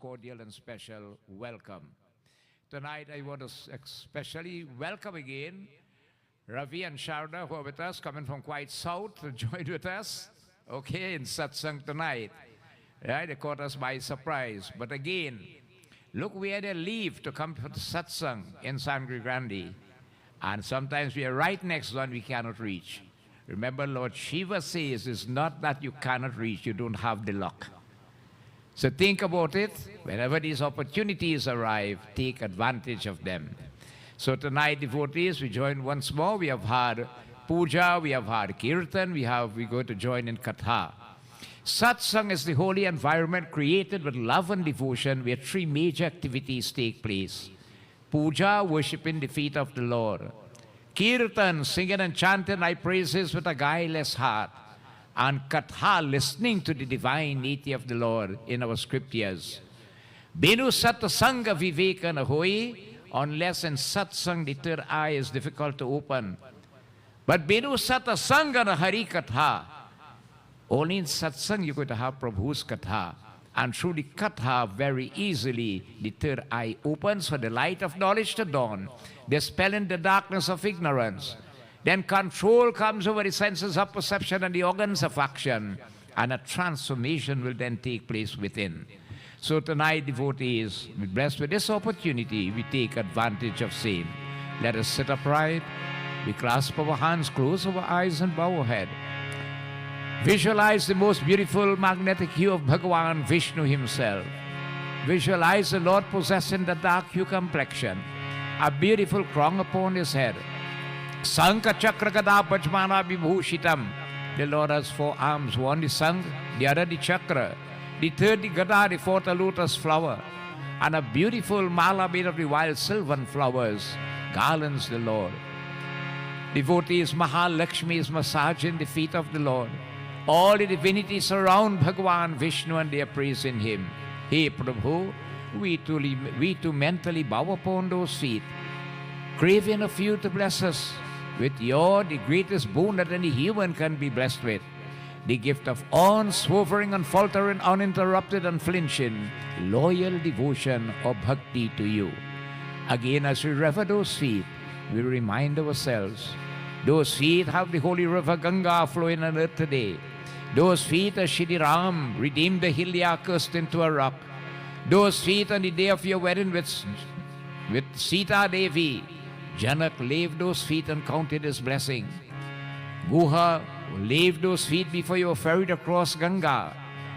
cordial and special welcome. Tonight I want to especially welcome again Ravi and Sharda, who are with us, coming from quite south to join with us, okay, in Satsang tonight. Right? They caught us by surprise. But again, look where they leave to come for the Satsang in Sangre Grande. And sometimes we are right next to one we cannot reach. Remember, Lord Shiva says it's not that you cannot reach, you don't have the luck. So think about it. Whenever these opportunities arrive, take advantage of them. So tonight, devotees, we join once more. We have had puja, we have had kirtan, we're going to join in katha. Satsang is the holy environment created with love and devotion where three major activities take place. Puja, worshiping the feet of the Lord. Kirtan, singing and chanting thy praises with a guileless heart. And katha, listening to the divine niti of the Lord in our scriptures. Binu satsanga viveka na hoy, unless in satsang the third eye is difficult to open. But binu satsanga na hari katha, only in satsang you're going to have Prabhu's katha. And through the katha, very easily, the third eye opens for the light of knowledge to dawn, dispelling the darkness of ignorance. Then control comes over the senses of perception and the organs of action, and a transformation will then take place within. So tonight, devotees, blessed with this opportunity, we take advantage of same. Let us sit upright, we clasp our hands, close our eyes, and bow our head. Visualize the most beautiful magnetic hue of Bhagavan Vishnu himself. Visualize the Lord possessing the dark hue complexion, a beautiful crown upon his head. Sankha Chakra Gada Pachmana Vibhushitam. The Lord has four arms, one the Sankh, the other the Chakra, the third the Gada, the fourth a lotus flower, and a beautiful mala made of the wild sylvan flowers garlands the Lord. Devotees, Mahalakshmi is massaging the feet of the Lord. All the divinities surround Bhagavan Vishnu and they are praising him. Hey Prabhu, we too mentally bow upon those feet, craving of you to bless us with your, the greatest boon that any human can be blessed with, the gift of unswerving, unfaltering, uninterrupted, unflinching, loyal devotion or bhakti to you. Again, as we rever those feet, we remind ourselves, those feet have the holy river Ganga flowing on earth today. Those feet as Shri Ram redeemed the Hilyakust into a rock. Those feet on the day of your wedding with Sita Devi, Janak laved those feet and counted his blessing. Guha laved those feet before you were ferried across Ganga.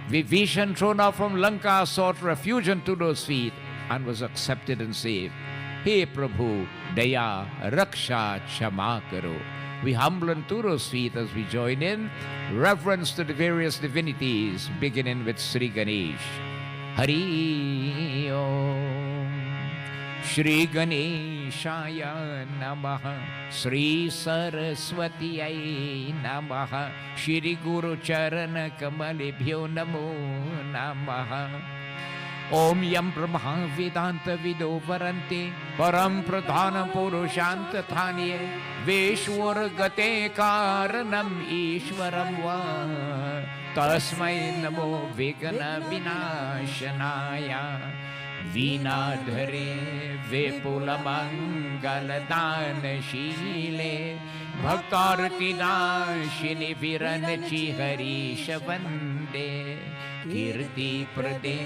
Vibhishan, thrown out from Lanka, sought refuge unto those feet and was accepted and saved. Hey Prabhu, Daya, Raksha, Kshama Karo. We humble unto those feet as we join in reverence to the various divinities, beginning with Sri Ganesh. Hari Om. Shri Ganeshaya Namaha. Shri Saraswatiyai Namaha. Shri Guru Charana Kamalibhyo Namo Namaha. Om Yam Brahma Vedanta Vido Varante Param Pradhana Purushanta Thanye Veshwar Gate Karanam Ishwaram Va Tasmai Namo Vigana Vinashanaya Vinadhare Vepula Mangaladana Shile Bhaktarti Nashini Viranachi Harisha Vande Kirti Prade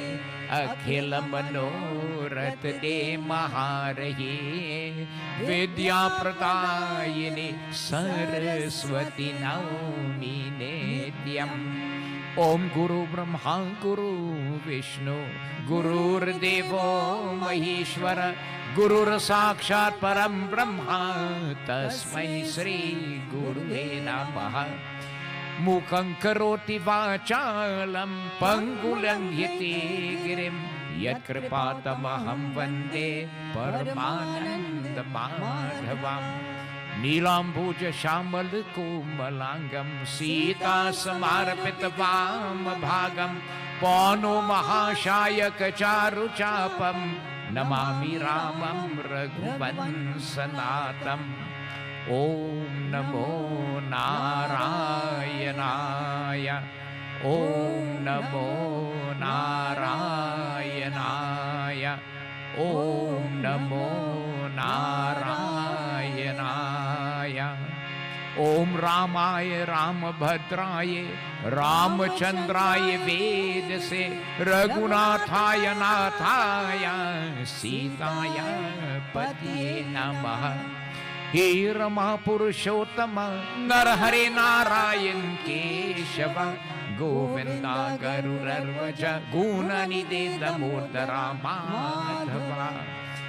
Akhila Manorat De Maharahi Vidya Pradayini Saraswati Naumi Netyam. Om Guru Brahma Guru Vishnu Gurur Devo Maheshwara Gurur Sakshat Param Brahma Tasmai Sri Gurve Namaha. Mukham karoti vachalam pangulang yati girim yat kripatamaham vande paramananda madhavam Nilambuja shamal kumalangam Sita samarpitavam bhagam Pano mahashaya kacharu chapam Namami ramam raghuvan sanatam. Om Namo Narayanaya. Om Namo Narayanaya. Om Namo Narayanaya. Om Ramaya Ramabhadraya Ramachandraya Vedase Raghunathaya Nathaya Sitaya Patiye Namaha. He Rama Purushottama Narhare Narayan Keshava Govinda Garuda Gunanide Damodara Madhava.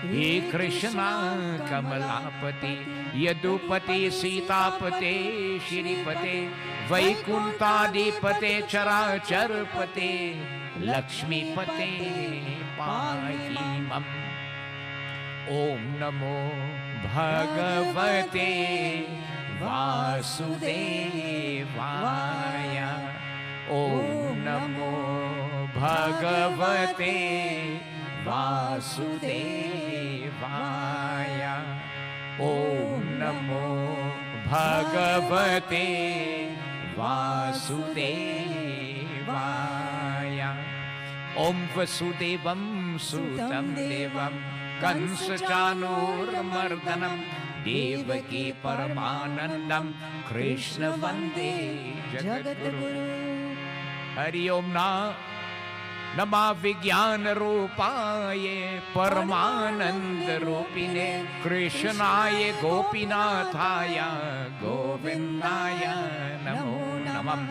He Krishna Kamalapati Yadupati Sitapate Shiripate Vaikuntadipate Characharpate Lakshmipate Pahimam. Om Namo Bhagavate Vasudevaya. Om Namo Bhagavate Vasudevaya. Om Namo Bhagavate Vasudevaya. Om Vasudevam Sutam Devam Kansachanurmardanam Devaki Paramanandam Krishna Vande Jagadguru. Hari Om Nama Vijnana Rupaye Paramananda Rupine Krishnaye Gopinathaya Govindaya Namo Namam.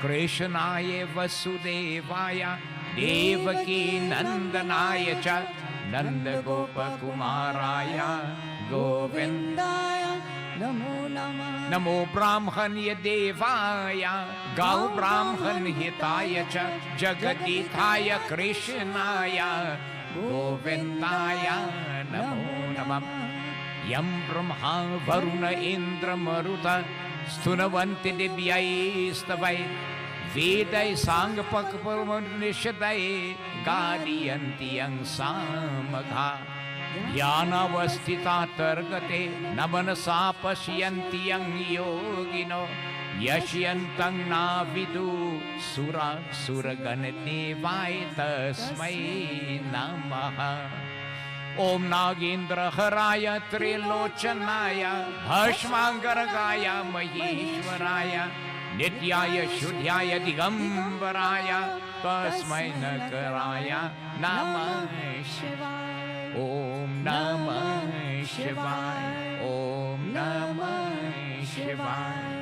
Krishnaye Vasudevaya Devaki Nandanaya Cha Nanda Gopa Kumaraya Govindaya Namo Namah. Namo Brahmanya Devaya Gau Brahman Hitaya Cha Jagadithaya Krishnaya Govindaya Namo Namah. Yam Brahma Varuna Indra Maruta Stunavanti Divyai Stavai Vedai Sangpak Paramanishadai Gadiyanti Yang Samagha Jnanavastita Targate Namanasa Pashyanti Yang Yogino Yashyantang Navidu Sura Suraganati Vaitasmai Namaha. Om Nagendra Haraya Trilochanaya Bhashmangaragaya Maheshwaraya Nityaya Shuddhyaya Digambaraya Tasmai Nakaraya Namah Shivaya. Om Namah Shivaya. Om Namah Shivaya.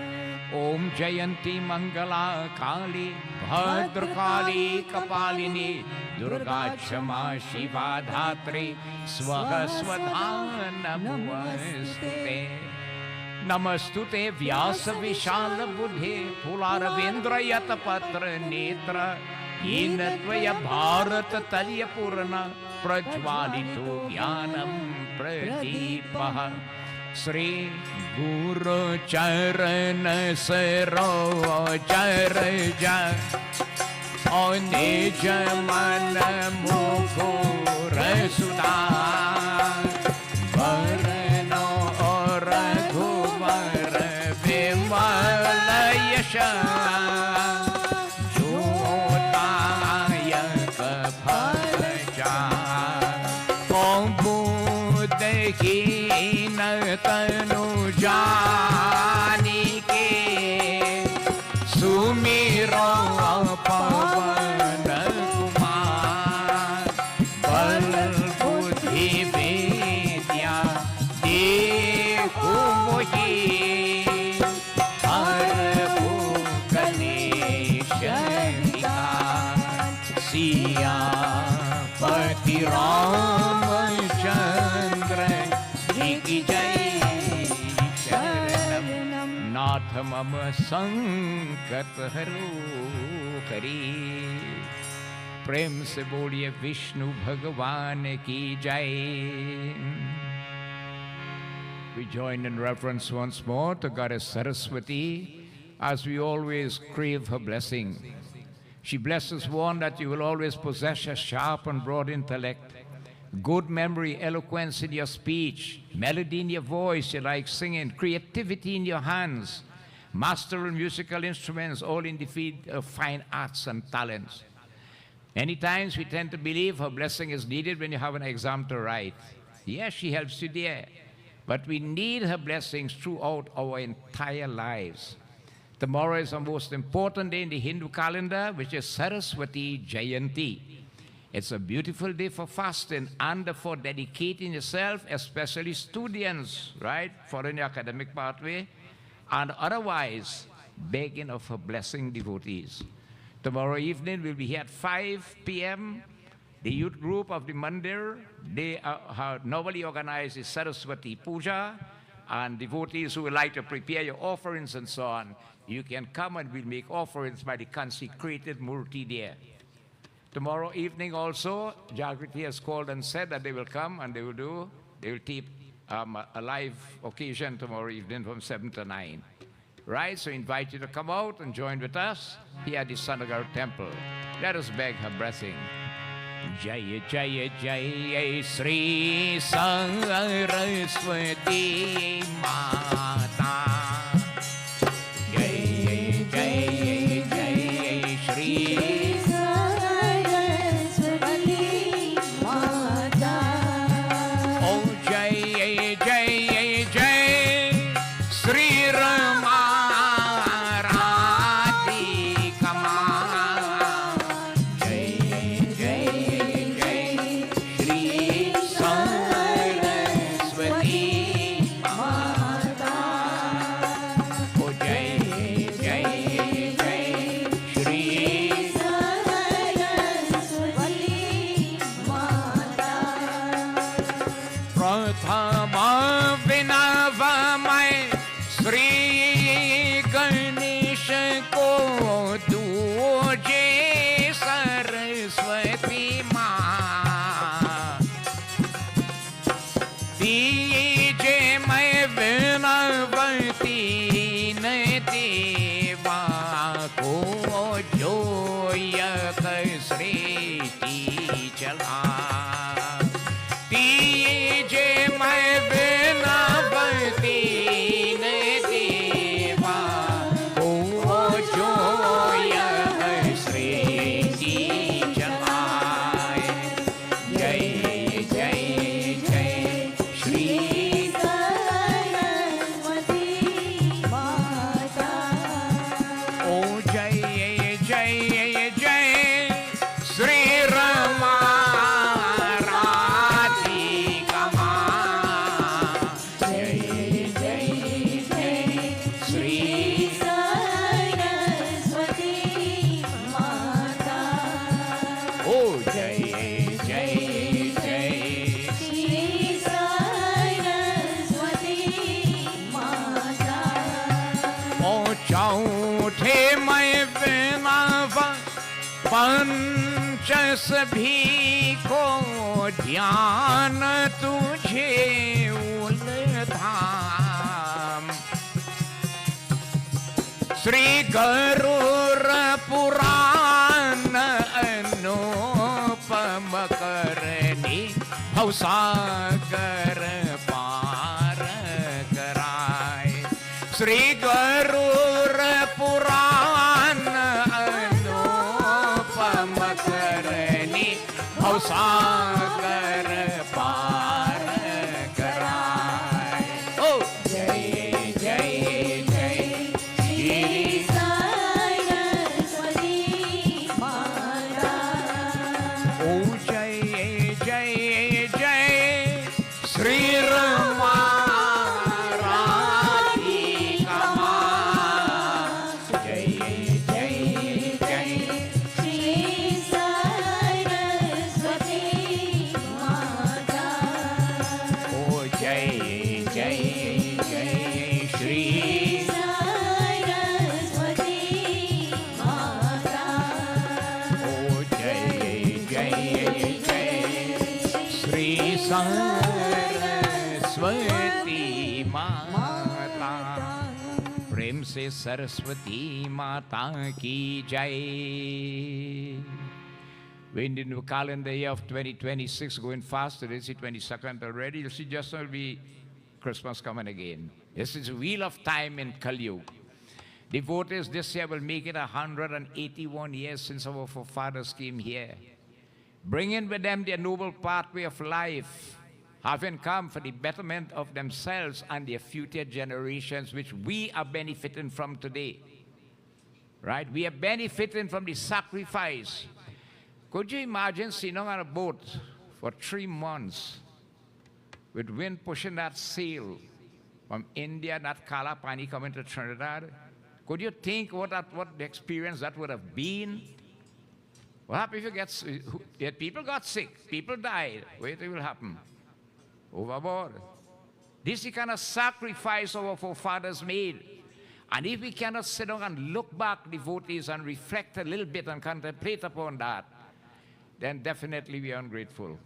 Om Jayanti Mangala Kali Bhadrakali Kapalini Durga Kshama Shiva Dhatri Swaha Swadha Namastute. Namastute Vyasa Vishala Buddhe Pularavendra Yatapatra Netra Yenatvaya Bharata Talya Purana Prajvalito Jnanam Pradipaha. Sri Guru Charana Saroja Onija Mana Mukura Sudha Varano Raghuvara Vimala Yasha Jodaya Kapaja Om Buddha Tanu Jani Ke Sumiro Pavan Kumar Bal Buddhi Vidya Dekhu Mohi Harbu Ganesha Siya Pati Ramachandra Ki Jai Sharanam Nath Mama Sankat Haro Hari. Prem se boliye Vishnu Bhagavan Ki Jai. We join in reverence once more to Goddess Saraswati as we always crave her blessing. She blesses one that you will always possess a sharp and broad intellect, good memory, eloquence in your speech, melody in your voice, you like singing, creativity in your hands, master of musical instruments, all in the field of fine arts and talents. Many times we tend to believe her blessing is needed when you have an exam to write. Yes, she helps you there. But we need her blessings throughout our entire lives. Tomorrow is the most important day in the Hindu calendar, which is Saraswati Jayanti. It's a beautiful day for fasting and for dedicating yourself, especially students, right, following the academic pathway, and otherwise begging of her blessing devotees. Tomorrow evening we'll be here at 5 p.m. The youth group of the Mandir, they have normally organized the Saraswati Puja, and devotees who would like to prepare your offerings and so on, you can come and we'll make offerings by the consecrated Murti there. Tomorrow evening also, Jagriti has called and said that they will come and they will keep a live occasion tomorrow evening from 7 to 9. Right, so I invite you to come out and join with us here at the Nagar temple. Let us beg her blessing. Jaya Jaya Jaya Sri Saraswati Mata. Jaya Jaya Jaya Sri Saraswati Mata. Oh Jaya Jaya Jaya Sri Rama. सभी को ध्यान तुझे उलधाम श्री गरुड़ पुराण अनुपम करनी भवसागर पार कराए श्री गरुड़ पुराण अनुपम करनी भवसागर पार कराए। ओ जय जय जय श्री सरस्वती माता। ओ जय जय जय श्री रमा सरस्वती माता। प्रेम से सरस्वती माता की जय। We're in the new calendar year of 2026, going fast. Today is the 22nd already. You'll see just will be Christmas coming again. This is a wheel of time in Kali Yuga. Devotees this year will make it 181 years since our forefathers came here, bringing with them their noble pathway of life, having come for the betterment of themselves and their future generations, which we are benefiting from today. Right? We are benefiting from the sacrifice. Could you imagine sitting on a boat for 3 months with wind pushing that sail from India, that Kala Pani coming to Trinidad? Could you think what the experience that would have been? What happened if people got sick, people died? What will happen? Overboard. This is the kind of sacrifice our forefathers made. And if we cannot sit down and look back, devotees, and reflect a little bit and contemplate upon that, then definitely we are ungrateful.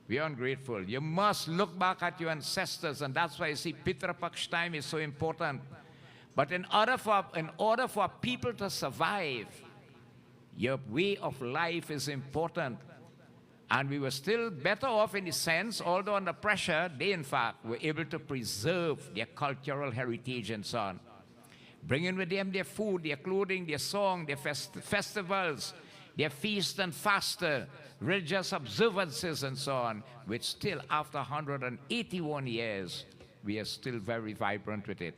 We are ungrateful. You must look back at your ancestors, and that's why you see Pitra Paksh time is so important. But in order for people to survive, your way of life is important. And we were still better off in the sense, although under pressure, they in fact were able to preserve their cultural heritage and so on. Bringing with them their food, their clothing, their song, their festivals, their feast and fast, religious observances and so on, which still after 181 years, we are still very vibrant with it.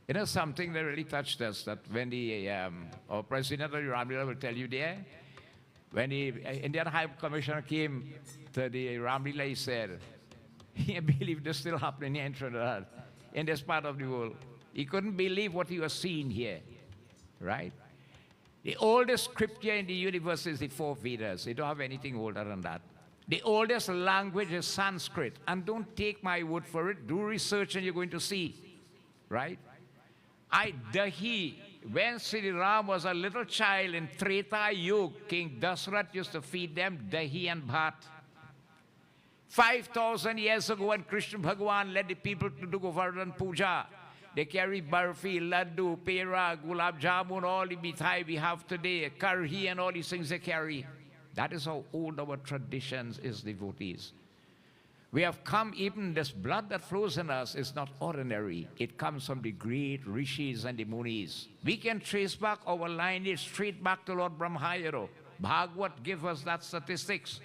You know, something that really touched us, that when our president of the Ram Leela will tell you there, when the Indian High Commissioner came to the Ram Leela, he said, he believed this still happening here in Trinidad, in this part of the world. He couldn't believe what he was seeing here, right? The oldest scripture in the universe is the 4 Vedas. They don't have anything older than that. The oldest language is Sanskrit. And don't take my word for it. Do research and you're going to see, right? Dahi, when Sri Ram was a little child in Treta Yuga, King Dasrath used to feed them dahi and bhat. 5,000 years ago, when Krishna Bhagavan led the people to do Govardhan Puja, they carry barfi, laddu, pera, gulab jamun, all the mithai we have today, karhi and all these things they carry. That is how old our traditions is, devotees. We have come, even this blood that flows in us is not ordinary. It comes from the great rishis and the munis. We can trace back our lineage straight back to Lord Brahmayaro. Bhagavad gives us that statistics.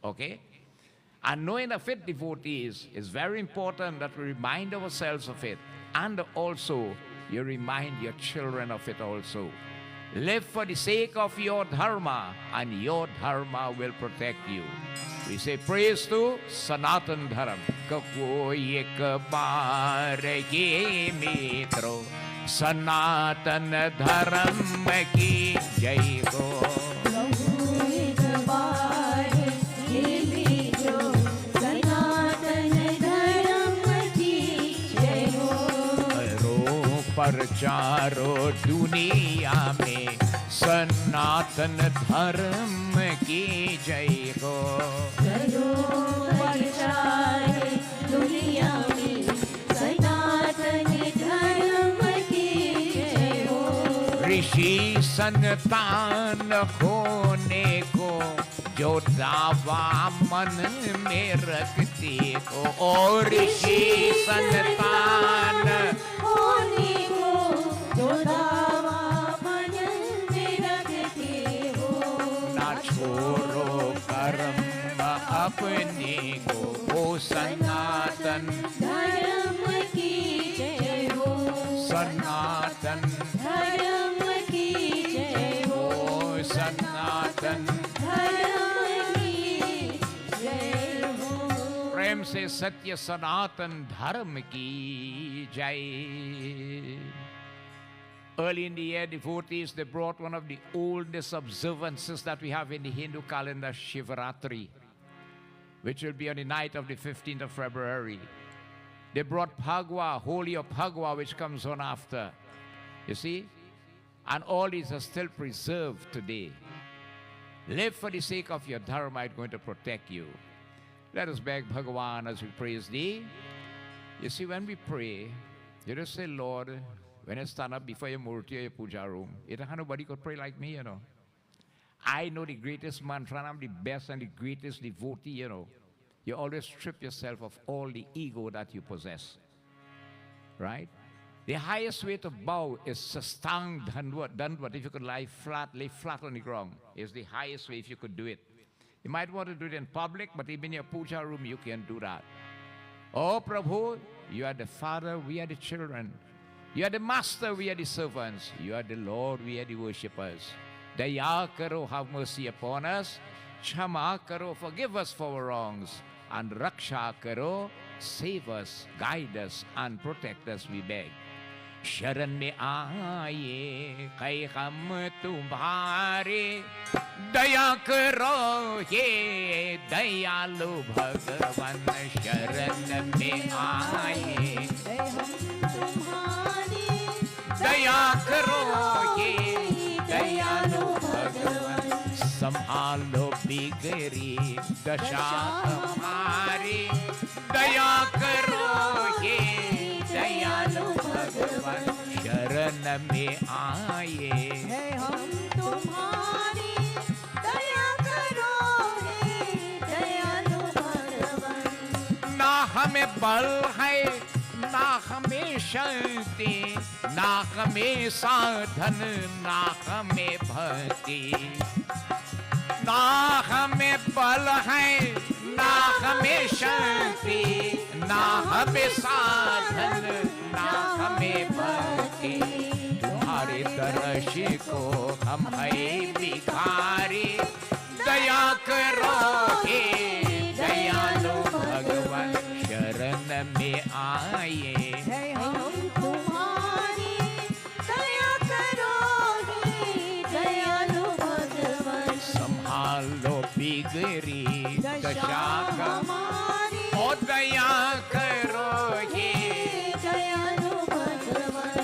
Okay? And knowing of it, devotees, is very important that we remind ourselves of it. And also, you remind your children of it also. Live for the sake of your dharma, and your dharma will protect you. We say praise to Sanatan Dharam. Kako ek baar ye mitro, Sanatan Dharam ki jai ho. चारों दुनिया में सनातन धर्म की जय हो। दुनिया में सनातन धर्म की जय हो। ऋषि संतान होने को जो दावा मन में रखते हो, और ऋषि संतान होने को जो दावा मन में रखते हो, ना छोड़ो कर्म अपने को, ओ सनातन धर्म की जय हो। सनातन धर्म की जय हो। सनातन धर्म की जय हो। प्रेम से सत्य सनातन धर्म की जय। Early in the year, devotees, they brought one of the oldest observances that we have in the Hindu calendar, Shivaratri, which will be on the night of the 15th of February. They brought Phagwa, Holy of Phagwa, which comes on after. You see? And all these are still preserved today. Live for the sake of your dharma, it's going to protect you. Let us beg Bhagavan as we praise thee. You see, when we pray, you just say, Lord, when I stand up before your murti or your puja room, nobody could pray like me, you know. I know the greatest mantra, and I'm the best and the greatest devotee, you know. You always strip yourself of all the ego that you possess, right? The highest way to bow is Satsangh Dandvat. If you could lay flat on the ground, is the highest way if you could do it. You might want to do it in public, but even in your puja room, you can do that. Oh, Prabhu, you are the Father, we are the children. You are the Master, we are the servants. You are the Lord, we are the worshippers. Daya karo, have mercy upon us. Kshama karo, forgive us for our wrongs. And Raksha karo, save us, guide us, and protect us, we beg. शरण में आए कई हम तुम्हारे दया करो ये दयालु भगवान शरण में आए दया करो ये दयालु भगवान संभालो बिगड़ी दशा हमारी दया करो ये दयालु भगवान शरण में आए हम तुम्हारी दया करो हे दयालु भगवान। ना हमें बल है ना हमें शक्ति ना हमें साधन ना हमें भक्ति ना हमें बल है ना हमें शक्ति ना हमें साधन ना हमें भक्ति तुम्हारे दर्श को हम है भिखारी दया करो हे दयालु भगवान शरण में आए हम तुम्हारी दया करो हे दयालु भगवान संभालो बिगड़ी दशा हमारी ओ दया करो हे दयालु भगवान।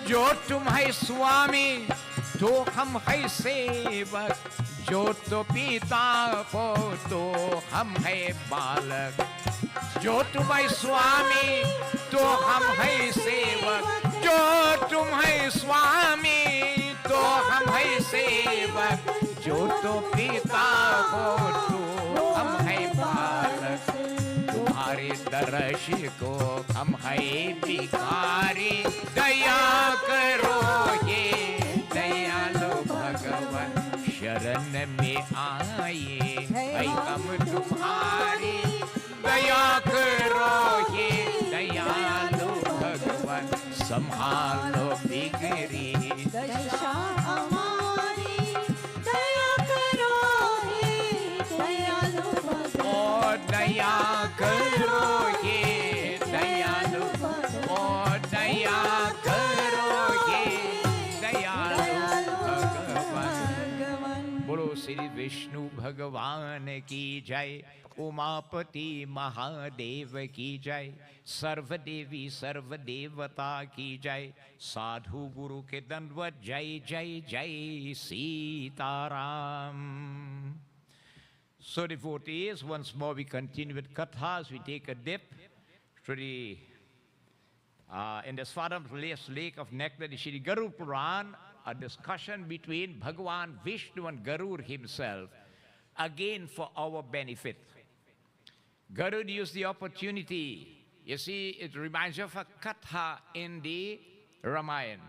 जो तुम है स्वामी तो हम है सेवक जो तो पिता को तो हम है बालक जो तुम है स्वामी तो हम है सेवक जो तुम है स्वामी तो हम है सेवक जो तो पिता को तो हम है बालक तुम्हारे दर्श को हम है भिखारी दया करो ये दयालु भगवान शरण में आए है हम तुम्हारी दया करो ये दयालु भगवान संभालो बिगड़ी दशा हमारी दया करो हे दयालु भगवान। ओ दया करो ये दयालु ओ दया करो ये दयालु भगवान। बोलो श्री विष्णु भगवान की जय उमापति महादेव की जय सर्वदेवी सर्वदेवता की जय साधु गुरु के दंडवत जय जय जय Sitaram. So devotees, once more we continue with kathas. We take a dip to the in the fathomless lake of nectar, the Shri Garuda Purana, a discussion between Bhagavan Vishnu and Garuda himself, again for our benefit. Garuda used the opportunity. You see, it reminds you of a katha in the Ramayana.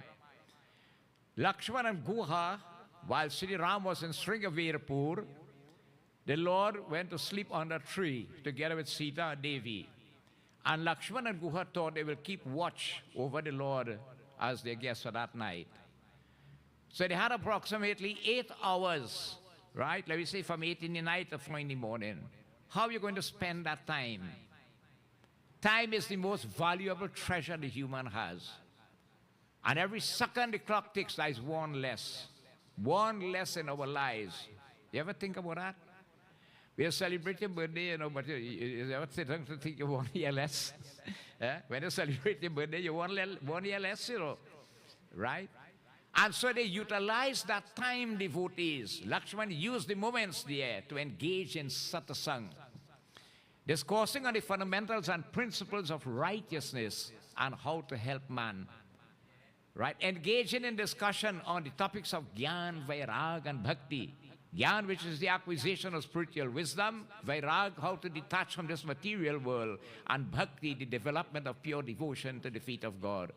Lakshmana and Guha, while Sri Ram was in Sringavirapur, the Lord went to sleep on a tree together with Sita and Devi. And Lakshmana and Guha thought they will keep watch over the Lord as their guests for that night. So they had approximately 8 hours, right? Let me say from 8 in the night to 4 in the morning. How are you going to spend that time? Time is the most valuable treasure the human has. And every second the clock ticks, there is one less. One less in our lives. You ever think about that? We are celebrating birthday, you know, but you ever think you 1 year less? When you celebrate your birthday, you 1 year less, you know, right? And so they utilize that time, devotees. Lakshman used the moments there to engage in satsang, discoursing on the fundamentals and principles of righteousness and how to help man. Right? Engaging in discussion on the topics of Gyan, Vairag, and Bhakti. Gyan, which is the acquisition of spiritual wisdom. Vairag, how to detach from this material world. And Bhakti, the development of pure devotion to the feet of God.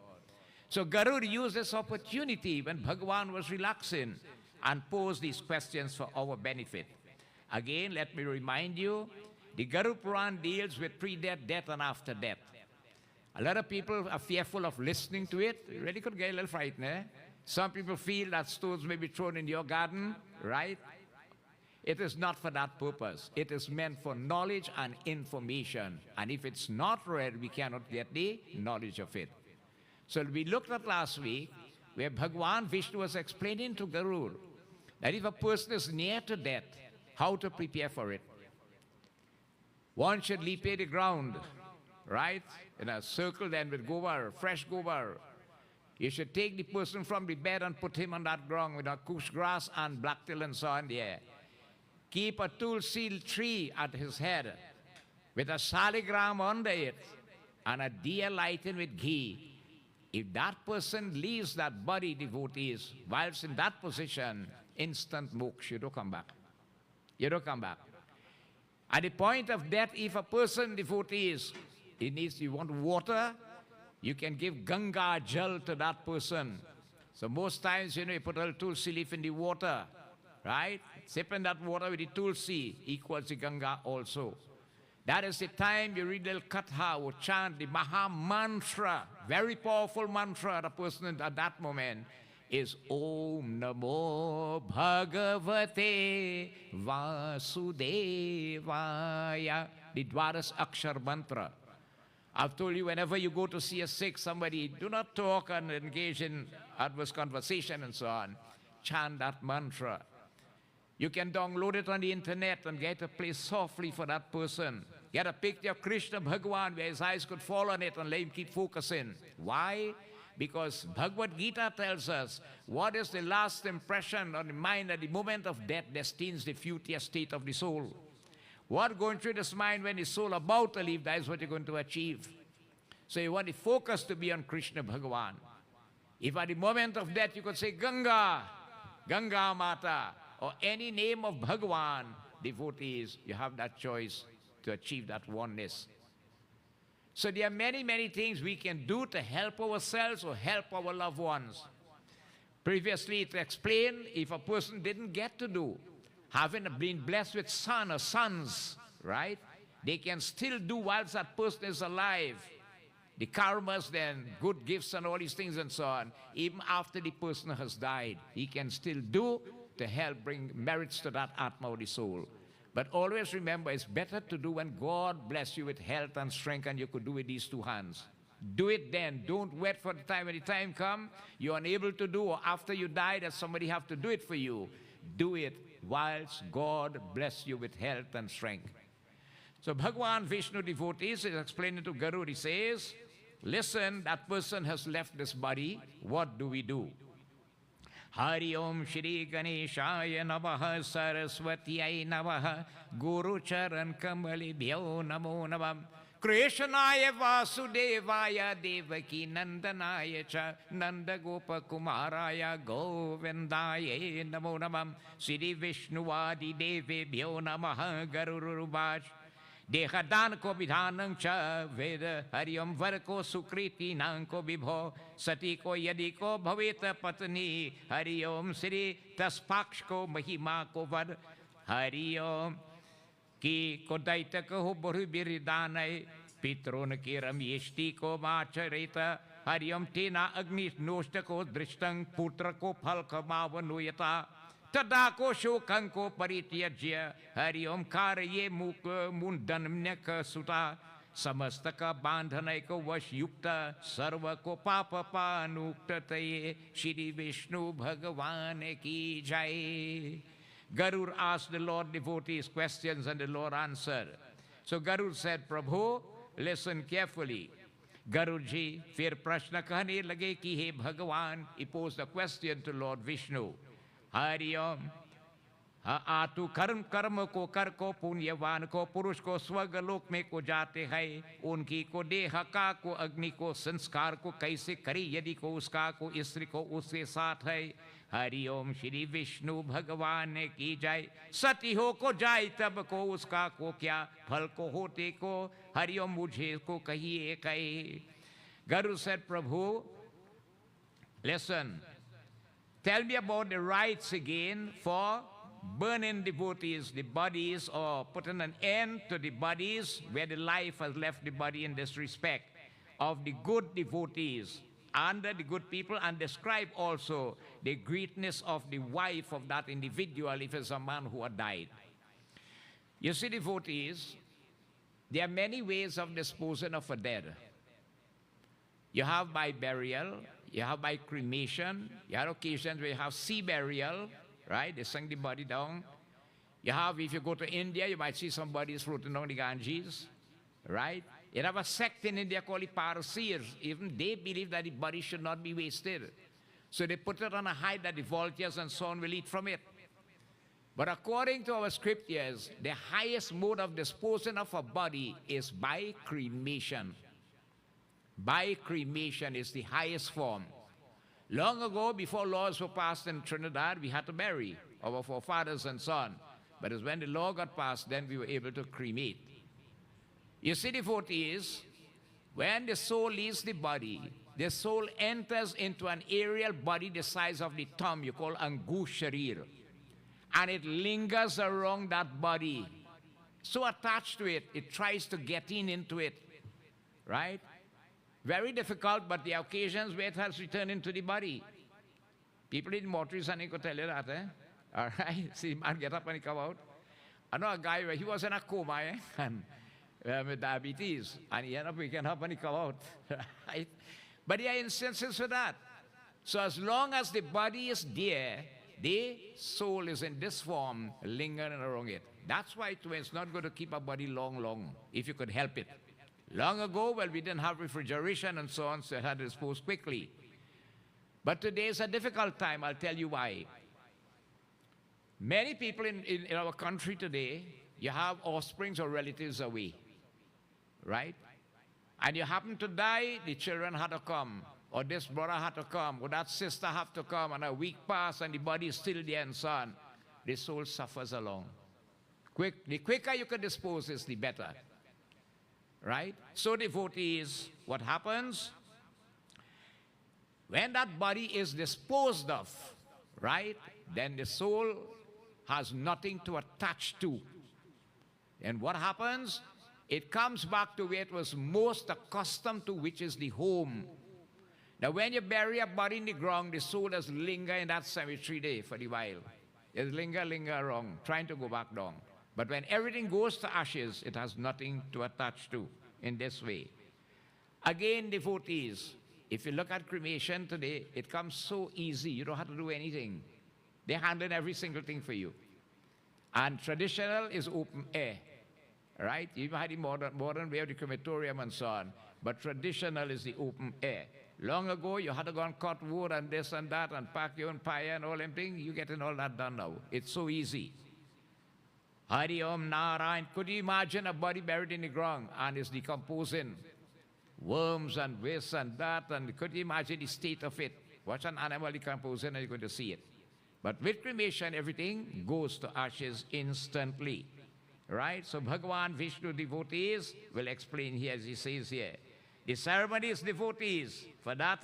So Garuda used this opportunity when Bhagavan was relaxing and posed these questions for our benefit. Again, let me remind you, the Garuda Purana deals with pre-death, death, and after death. A lot of people are fearful of listening to it. You really could get a little frightened, eh? Some people feel that stones may be thrown in your garden, right? It is not for that purpose. It is meant for knowledge and information. And if it's not read, we cannot get the knowledge of it. So we looked at last week where Bhagavan Vishnu was explaining to Garuda that if a person is near to death, how to prepare for it. One should leap the ground, right? In a circle then with gobar, fresh gobar. You should take the person from the bed and put him on that ground with a kush grass and blacktail and so on there. Keep a tulsi tree at his head with a saligram under it and a diya lighted with ghee. If that person leaves that body, devotees, whilst in that position, instant moksha, you don't come back. You don't come back. At the point of death, if a person, devotees, you want water, you can give Ganga Jal to that person. So most times, you put a little tulsi leaf in the water, right? Sipping that water with the tulsi equals the Ganga also. That is the time you read the katha or chant the Maha Mantra, very powerful mantra. The person at that moment is Om Namo Bhagavate Vasudevaya, the Dwaras Akshar mantra. I've told you, whenever you go to see a sick somebody, do not talk and engage in adverse conversation and so on. Chant that mantra. You can download it on the internet and get a place softly for that person. Get a picture of Krishna Bhagavan where his eyes could fall on it and let him keep focusing. Why? Because Bhagavad Gita tells us what is the last impression on the mind at the moment of death destines the future state of the soul. What going through this mind when the soul about to leave, that is what you're going to achieve. So you want the focus to be on Krishna Bhagavan. If at the moment of death you could say Ganga, Ganga Mata, or any name of Bhagavan, devotees, you have that choice to achieve that oneness. So there are many, many things we can do to help ourselves or help our loved ones. Previously, to explain, if a person didn't get to do, having been blessed with son or sons, right? They can still do whilst that person is alive. The karmas then, good gifts and all these things and so on, even after the person has died, he can still do to help bring merits to that Atma or the soul. But always remember, it's better to do when God bless you with health and strength and you could do with these two hands. Do it then. Don't wait for the time. When the time comes, you're unable to do, or after you die, that somebody have to do it for you. Do it whilst God bless you with health and strength. So Bhagavan Vishnu devotees is explaining to Garuda. He says, listen, that person has left this body. What do we do? Hari Om Shri Ganeshaya Namaha Saraswatyai Namaha Guru Charan Kamali Bhyo Namo Namam Krishnaya Vasudevaya Devaki Nandanaya Cha Nanda Gopa Kumaraya Govindaya Namo Namam Sri Vishnuwadi Deve Bhyo Namaha Garurubaj Dehadan ko vidhanang cha veda Hariom var ko sukriti nang ko vibho Sati ko yadi ko bhaveta patni Hariom Sri taspaksh ko mahima ko vad Hariom ki ko daita ko boru biridanay Pitron ki ramyeshti ko macharita Hariom tina agni noshta ko drishtang putra ko phal kamavanuyata Tadako shokanko parityajya Hariom karye mukha mundanmnyaka suta Samastaka bandhanai ko vashyukta Sarva ko papa panuktaye Shri Vishnu Bhagavan ki jai. Garuda asked the Lord devotees questions and the Lord answered. So Garuda said, Prabhu, listen carefully. Garudaji, fir prashna kahne lage ki he Bhagavan. He posed a question to Lord Vishnu. Hariom, आतु कर्म कर्म को कर को पुण्यवान को पुरुष को स्वर्गलोक में को जाते हैं उनकी को देह का को अग्नि को संस्कार को कैसे करी यदि को उसका को स्त्री को उसके साथ है हरिओम श्री विष्णु भगवान ने की जाए सती हो को जाए तब को उसका को क्या फल को होते को हरिओम मुझे को कहिए कहे Garuda said, Prabhu, Listen, tell me about the rites again for burning devotees, the bodies, or putting an end to the bodies where the life has left the body in this respect of the good devotees under the good people, and describe also the greatness of the wife of that individual if it's a man who had died. You see, devotees, there are many ways of disposing of a dead. You have by burial, you have by cremation, you have occasions where you have sea burial, right? They sink the body down. You have, if you go to India, you might see some bodies floating down the Ganges, right? You have a sect in India called the Parseers. Even they believe that the body should not be wasted. So they put it on a hide that the vultures and so on will eat from it. But according to our scriptures, the highest mode of disposing of a body is by cremation. By cremation is the highest form. Long ago, before laws were passed in Trinidad, we had to bury our forefathers and so on. But it's when the law got passed, then we were able to cremate. You see, devotees, when the soul leaves the body, the soul enters into an aerial body the size of the thumb, you call Angush Sharir. And it lingers around that body. So attached to it, it tries to get into it, right? Very difficult, but the occasions where it has returned into the body. People in mortuaries, and they could tell you that, eh? All right? See, man get up and he come out. I know a guy where he was in a coma, and with diabetes, and he ended up waking up and he come out, right? But there are instances for that. So as long as the body is there, the soul is in this form, lingering around it. That's why it's not going to keep a body long, if you could help it. Long ago, well, we didn't have refrigeration and so on, so it had to dispose quickly. But today is a difficult time, I'll tell you why. Many people in our country today, you have offsprings or relatives away, right? And you happen to die, the children had to come, or this brother had to come, or that sister have to come, and a week pass and the body is still there and so on. The soul suffers along. The quicker you can dispose is, the better. Right? So devotees, what happens? When that body is disposed of, right, then the soul has nothing to attach to. And what happens? It comes back to where it was most accustomed to, which is the home. Now when you bury a body in the ground, the soul does linger in that cemetery there for a while. It linger around, trying to go back down. But when everything goes to ashes, it has nothing to attach to in this way. Again, devotees, if you look at cremation today, it comes so easy. You don't have to do anything. They handle every single thing for you. And traditional is open air, right? You had the modern way of the crematorium and so on. But traditional is the open air. Long ago, you had to go and cut wood and this and that and pack your own pyre and all them things. You're getting all that done now. It's so easy. Hari Om Narayan. Could you imagine a body buried in the ground and it's decomposing? Worms and this and that. And could you imagine the state of it? Watch an animal decomposing and you're going to see it. But with cremation, everything goes to ashes instantly. Right? So Bhagavan Vishnu devotees will explain here as he says here. The ceremony is devotees. For that,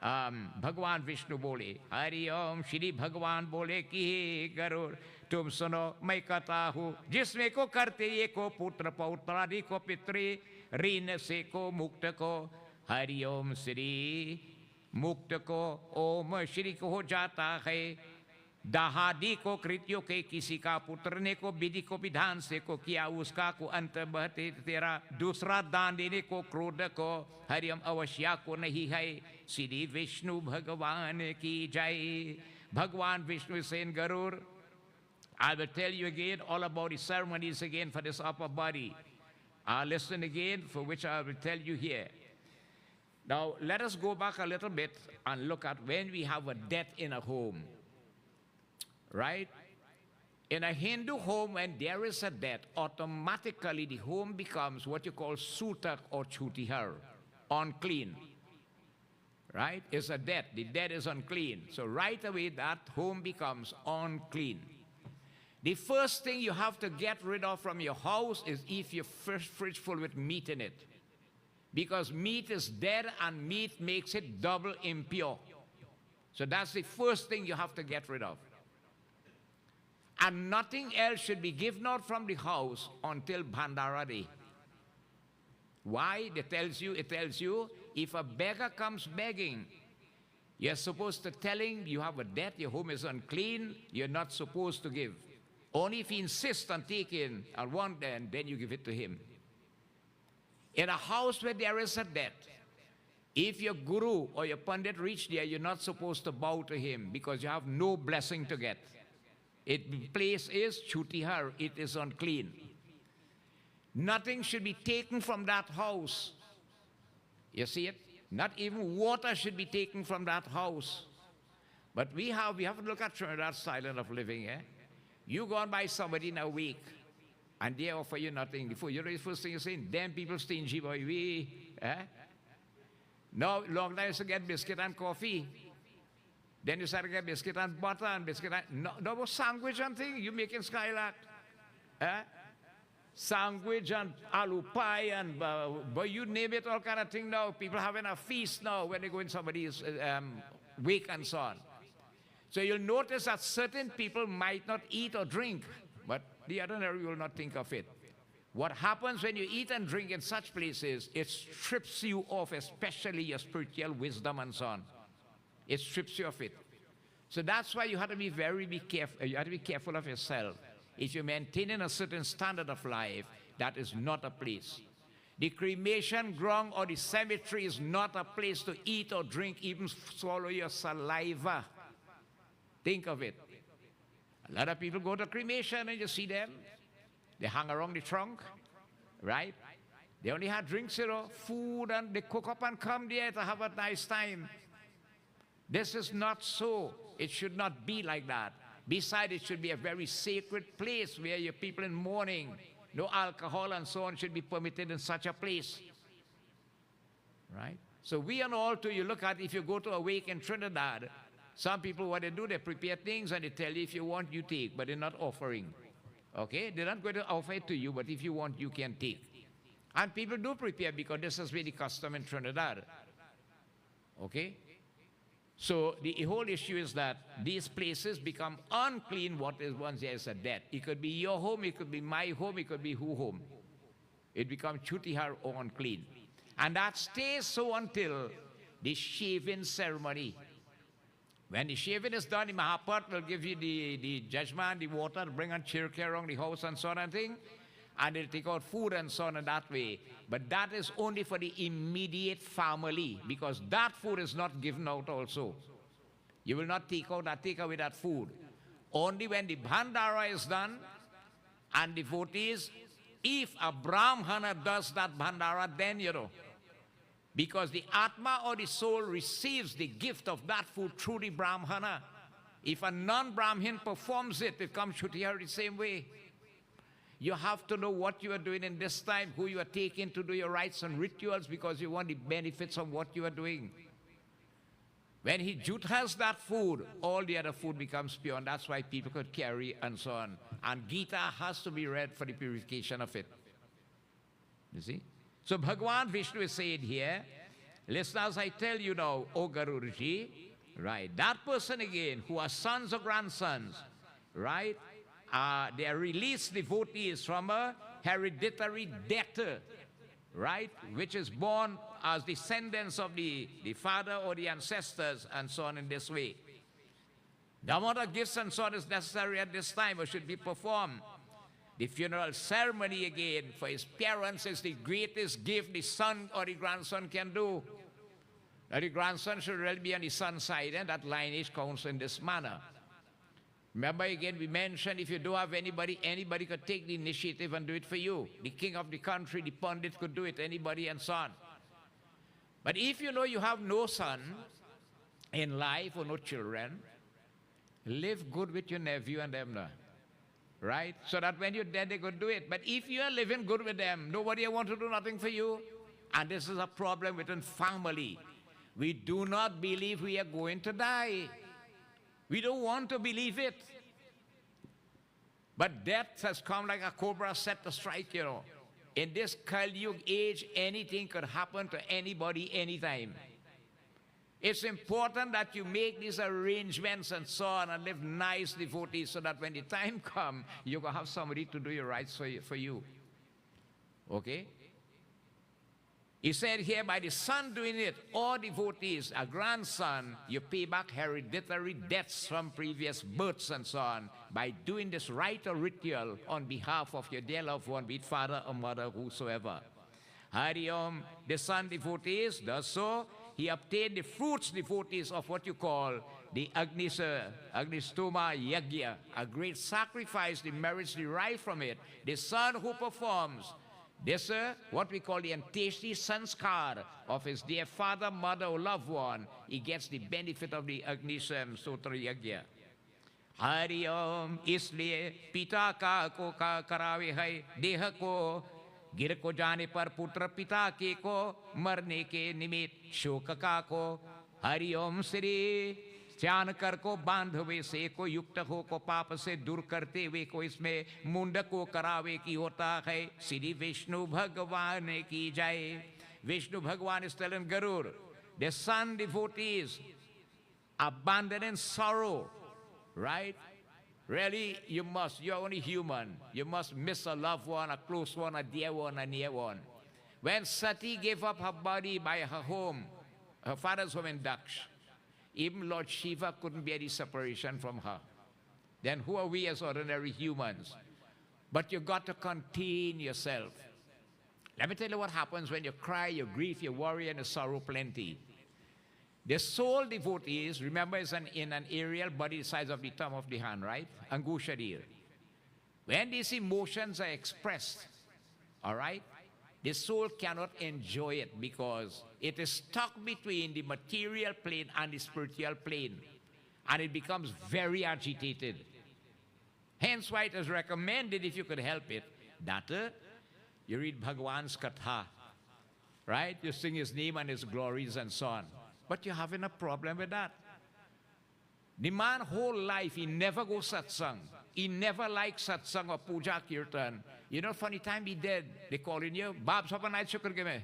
Bhagavan Vishnu bole, Hari Om Shri Bhagavan bole ki Garur. तुम सुनो मैं कहता हूँ जिसमें को करते ये को पुत्र पौत्रादि को पितृ ऋण से को मुक्त को हरि ओम श्री मुक्त को ओम श्री को हो जाता है दाहादि को कृत्यों के किसी का पुत्र ने को विधि को विधान से को किया उसका को अंत बहते तेरा दूसरा दान देने को क्रोध को हरि ओम अवश्या को नहीं है श्री विष्णु भगवान की जय भगवान Vishnu Sen Garuda I will tell you again all about the ceremonies again for this upper body. Listen again, for which I will tell you here. Now, let us go back a little bit and look at when we have a death in a home. Right? In a Hindu home, when there is a death, automatically the home becomes what you call sutak or chutihar, unclean. Right? It's a death. The death is unclean. So right away, that home becomes unclean. The first thing you have to get rid of from your house is if your fridge full with meat in it. Because meat is dead and meat makes it double impure. So that's the first thing you have to get rid of. And nothing else should be given out from the house until Bhandara Day. Why? It tells you, if a beggar comes begging, you're supposed to tell him you have a debt, your home is unclean, you're not supposed to give. Only if he insists on taking and want, then you give it to him. In a house where there is a debt, if your guru or your pandit reach there, you're not supposed to bow to him because you have no blessing to get. The place is chutihar, it is unclean. Nothing should be taken from that house. You see it? Not even water should be taken from that house. But we have to look at that style of living. You go and buy somebody in a week, and they offer you nothing. The first thing you're saying, damn people stingy, boy. Now, long time to get biscuit and coffee. Then you start to get biscuit and butter and biscuit and... No more sandwich and thing. You making skylark. Sandwich and aloo pie and... but you name it, all kind of thing now. People having a feast now when they go in somebody's wake and so on. So you'll notice that certain people might not eat or drink, but the ordinary will not think of it. What happens when you eat and drink in such places, it strips you of, especially your spiritual wisdom and so on. It strips you of it. So that's why you have to be careful. You have to be careful of yourself. If you're maintaining a certain standard of life, that is not a place. The cremation ground or the cemetery is not a place to eat or drink, even swallow your saliva. Think of it. A lot of people go to cremation and you see them. They hang around the trunk, right? They only have drinks, food, and they cook up and come there to have a nice time. This is not so. It should not be like that. Besides, it should be a very sacred place where your people in mourning, no alcohol and so on should be permitted in such a place. Right? So we and all too, you look at, if you go to a wake in Trinidad, some people, what they do, they prepare things and they tell you if you want, you take, but they're not offering. Okay? They're not going to offer it to you, but if you want, you can take. And people do prepare because this has been the custom in Trinidad. Okay? So the whole issue is that these places become unclean once there is a death. It could be your home, it could be my home, it could be who home. It becomes chutihar or unclean. And that stays so until the shaving ceremony. When the shaving is done, the Mahapat will give you the judgment, the water, bring on chirke around the house and so on and thing. And they'll take out food and so on in that way. But that is only for the immediate family, because that food is not given out also. You will not take away that food. Only when the Bhandara is done, and devotees, if a Brahmana does that Bhandara, then because the Atma or the soul receives the gift of that food through the Brahmana. If a non-Brahmin performs it, it comes chutihar the same way. You have to know what you are doing in this time, who you are taking to do your rites and rituals, because you want the benefits of what you are doing. When he has that food, all the other food becomes pure, and that's why people could carry and so on. And Gita has to be read for the purification of it. You see? So Bhagavan Vishnu is saying here, listeners, I tell you now, O Garudaji, right, that person again, who are sons or grandsons, right, they are released devotees from a hereditary debtor, right, which is born as descendants of the father or the ancestors and so on in this way. The amount of gifts and so on is necessary at this time or should be performed. The funeral ceremony again for his parents is the greatest gift the son or the grandson can do. Now the grandson should really be on the son's side, and that lineage counts in this manner. Remember again, we mentioned if you don't have anybody, anybody could take the initiative and do it for you. The king of the country, the pandit could do it, anybody and so on. But if you know you have no son in life or no children, live good with your nephew and them now. Right? So that when you're dead, they could do it. But if you're living good with them, nobody wants to do nothing for you. And this is a problem within family. We do not believe we are going to die. We don't want to believe it. But death has come like a cobra set to strike, In this Kali Yuga age, anything could happen to anybody, anytime. It's important that you make these arrangements and so on and live nice devotees so that when the time comes, you can have somebody to do your rights for you. Okay? He said here, by the son doing it, all devotees, a grandson, you pay back hereditary debts from previous births and so on by doing this rite or ritual on behalf of your dear loved one, be it father or mother, whosoever. Hari Om, the son devotees does so. He obtained the fruits, devotees, of what you call the Agnistoma Yagya, a great sacrifice, the merits derived from it. The son who performs this, what we call the Anteshti Sanskar of his dear father, mother, or loved one, he gets the benefit of the Agnisam Sutra Yagya. Hari Om, इसलिए पिता का को का करावे है देह को गिर को जाने पर पुत्र पिता के को मरने के निमित्त शोक का को हरि ओम श्री चान कर को बांधवे से को युक्त हो को पाप से दूर करते हुए को इसमें मुंड को करावे की होता है श्री विष्णु भगवान की जय. Vishnu Bhagwan is telling Garuda, the son devotees abandoning sorrow, right? Really, you must. You're only human. You must miss a loved one, a close one, a dear one, a near one. When Sati gave up her body by her home, her father's home in Daksh, even Lord Shiva couldn't bear the separation from her. Then who are we as ordinary humans? But you got to contain yourself. Let me tell you what happens when you cry, you grieve, you worry, and you sorrow plenty. The soul devotees, remember, is in an aerial body the size of the thumb of the hand, right? Angushadir. When these emotions are expressed, all right, the soul cannot enjoy it because it is stuck between the material plane and the spiritual plane, and it becomes very agitated. Hence why it is recommended, if you could help it, that you read Bhagwan's Katha, right? You sing his name and his glories and so on. But you're having a problem with that. The man whole life, he never goes satsang. He never liked satsang or puja kirtan. You know, funny time he did, they call in you, Bab Sapa Night Shukr Game.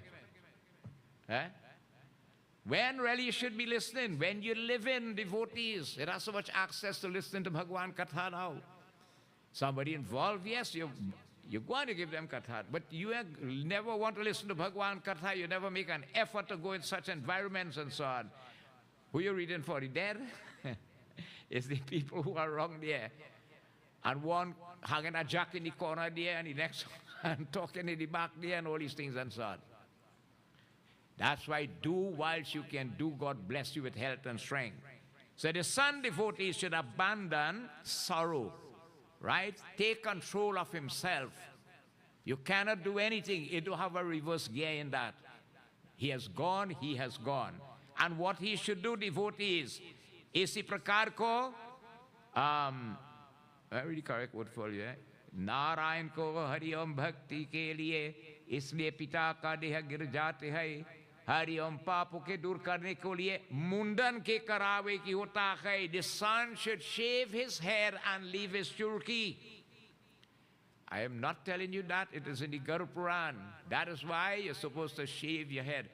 When really you should be listening, when you live in devotees, it has so much access to listen to Bhagwan Katha now. Somebody involved, yes, you're going to give them katha, but you never want to listen to Bhagwan Katha. You never make an effort to go in such environments and so on. Who are you reading for? The dead? It's the people who are wrong there. And one hanging a jack in the corner there, and the next one talking in the back there, and all these things and so on. That's why do whilst you can do. God bless you with health and strength. So the son devotee should abandon sorrow. Right? Take control of himself. You cannot do anything. You don't have a reverse gear in that. He has gone, he has gone. And what he should do, devotees, इसी प्रकार को very correct word for you, Narayan को हरि ओम भक्ति के लिए इसलिए पिता का देह गिर जाते हैं हरि ओम पापों के दूर करने के लिए मुंडन के करावे की होता है. The son should shave his hair and leave his churki. I am not telling you that. It is in the Garuda Purana. That is why you're supposed to shave your head.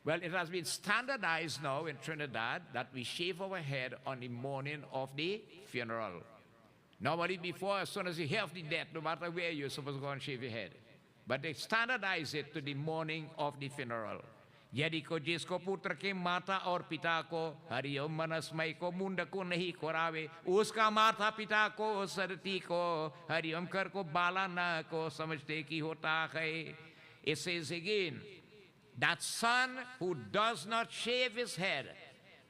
Well, it has been standardized now in Trinidad that we shave our head on the morning of the funeral. Normally before, as soon as you hear of the death, no matter where you're supposed to go and shave your head. But they standardize it to the morning of the funeral. यदि को जिसको पुत्र के माता और पिता को हरिओम मनस्मय को मुंड को नहीं कोरावे उसका माता पिता को सरती को हरिओम कर को बाला न को समझते की होता है. It says again, that son who does not shave his head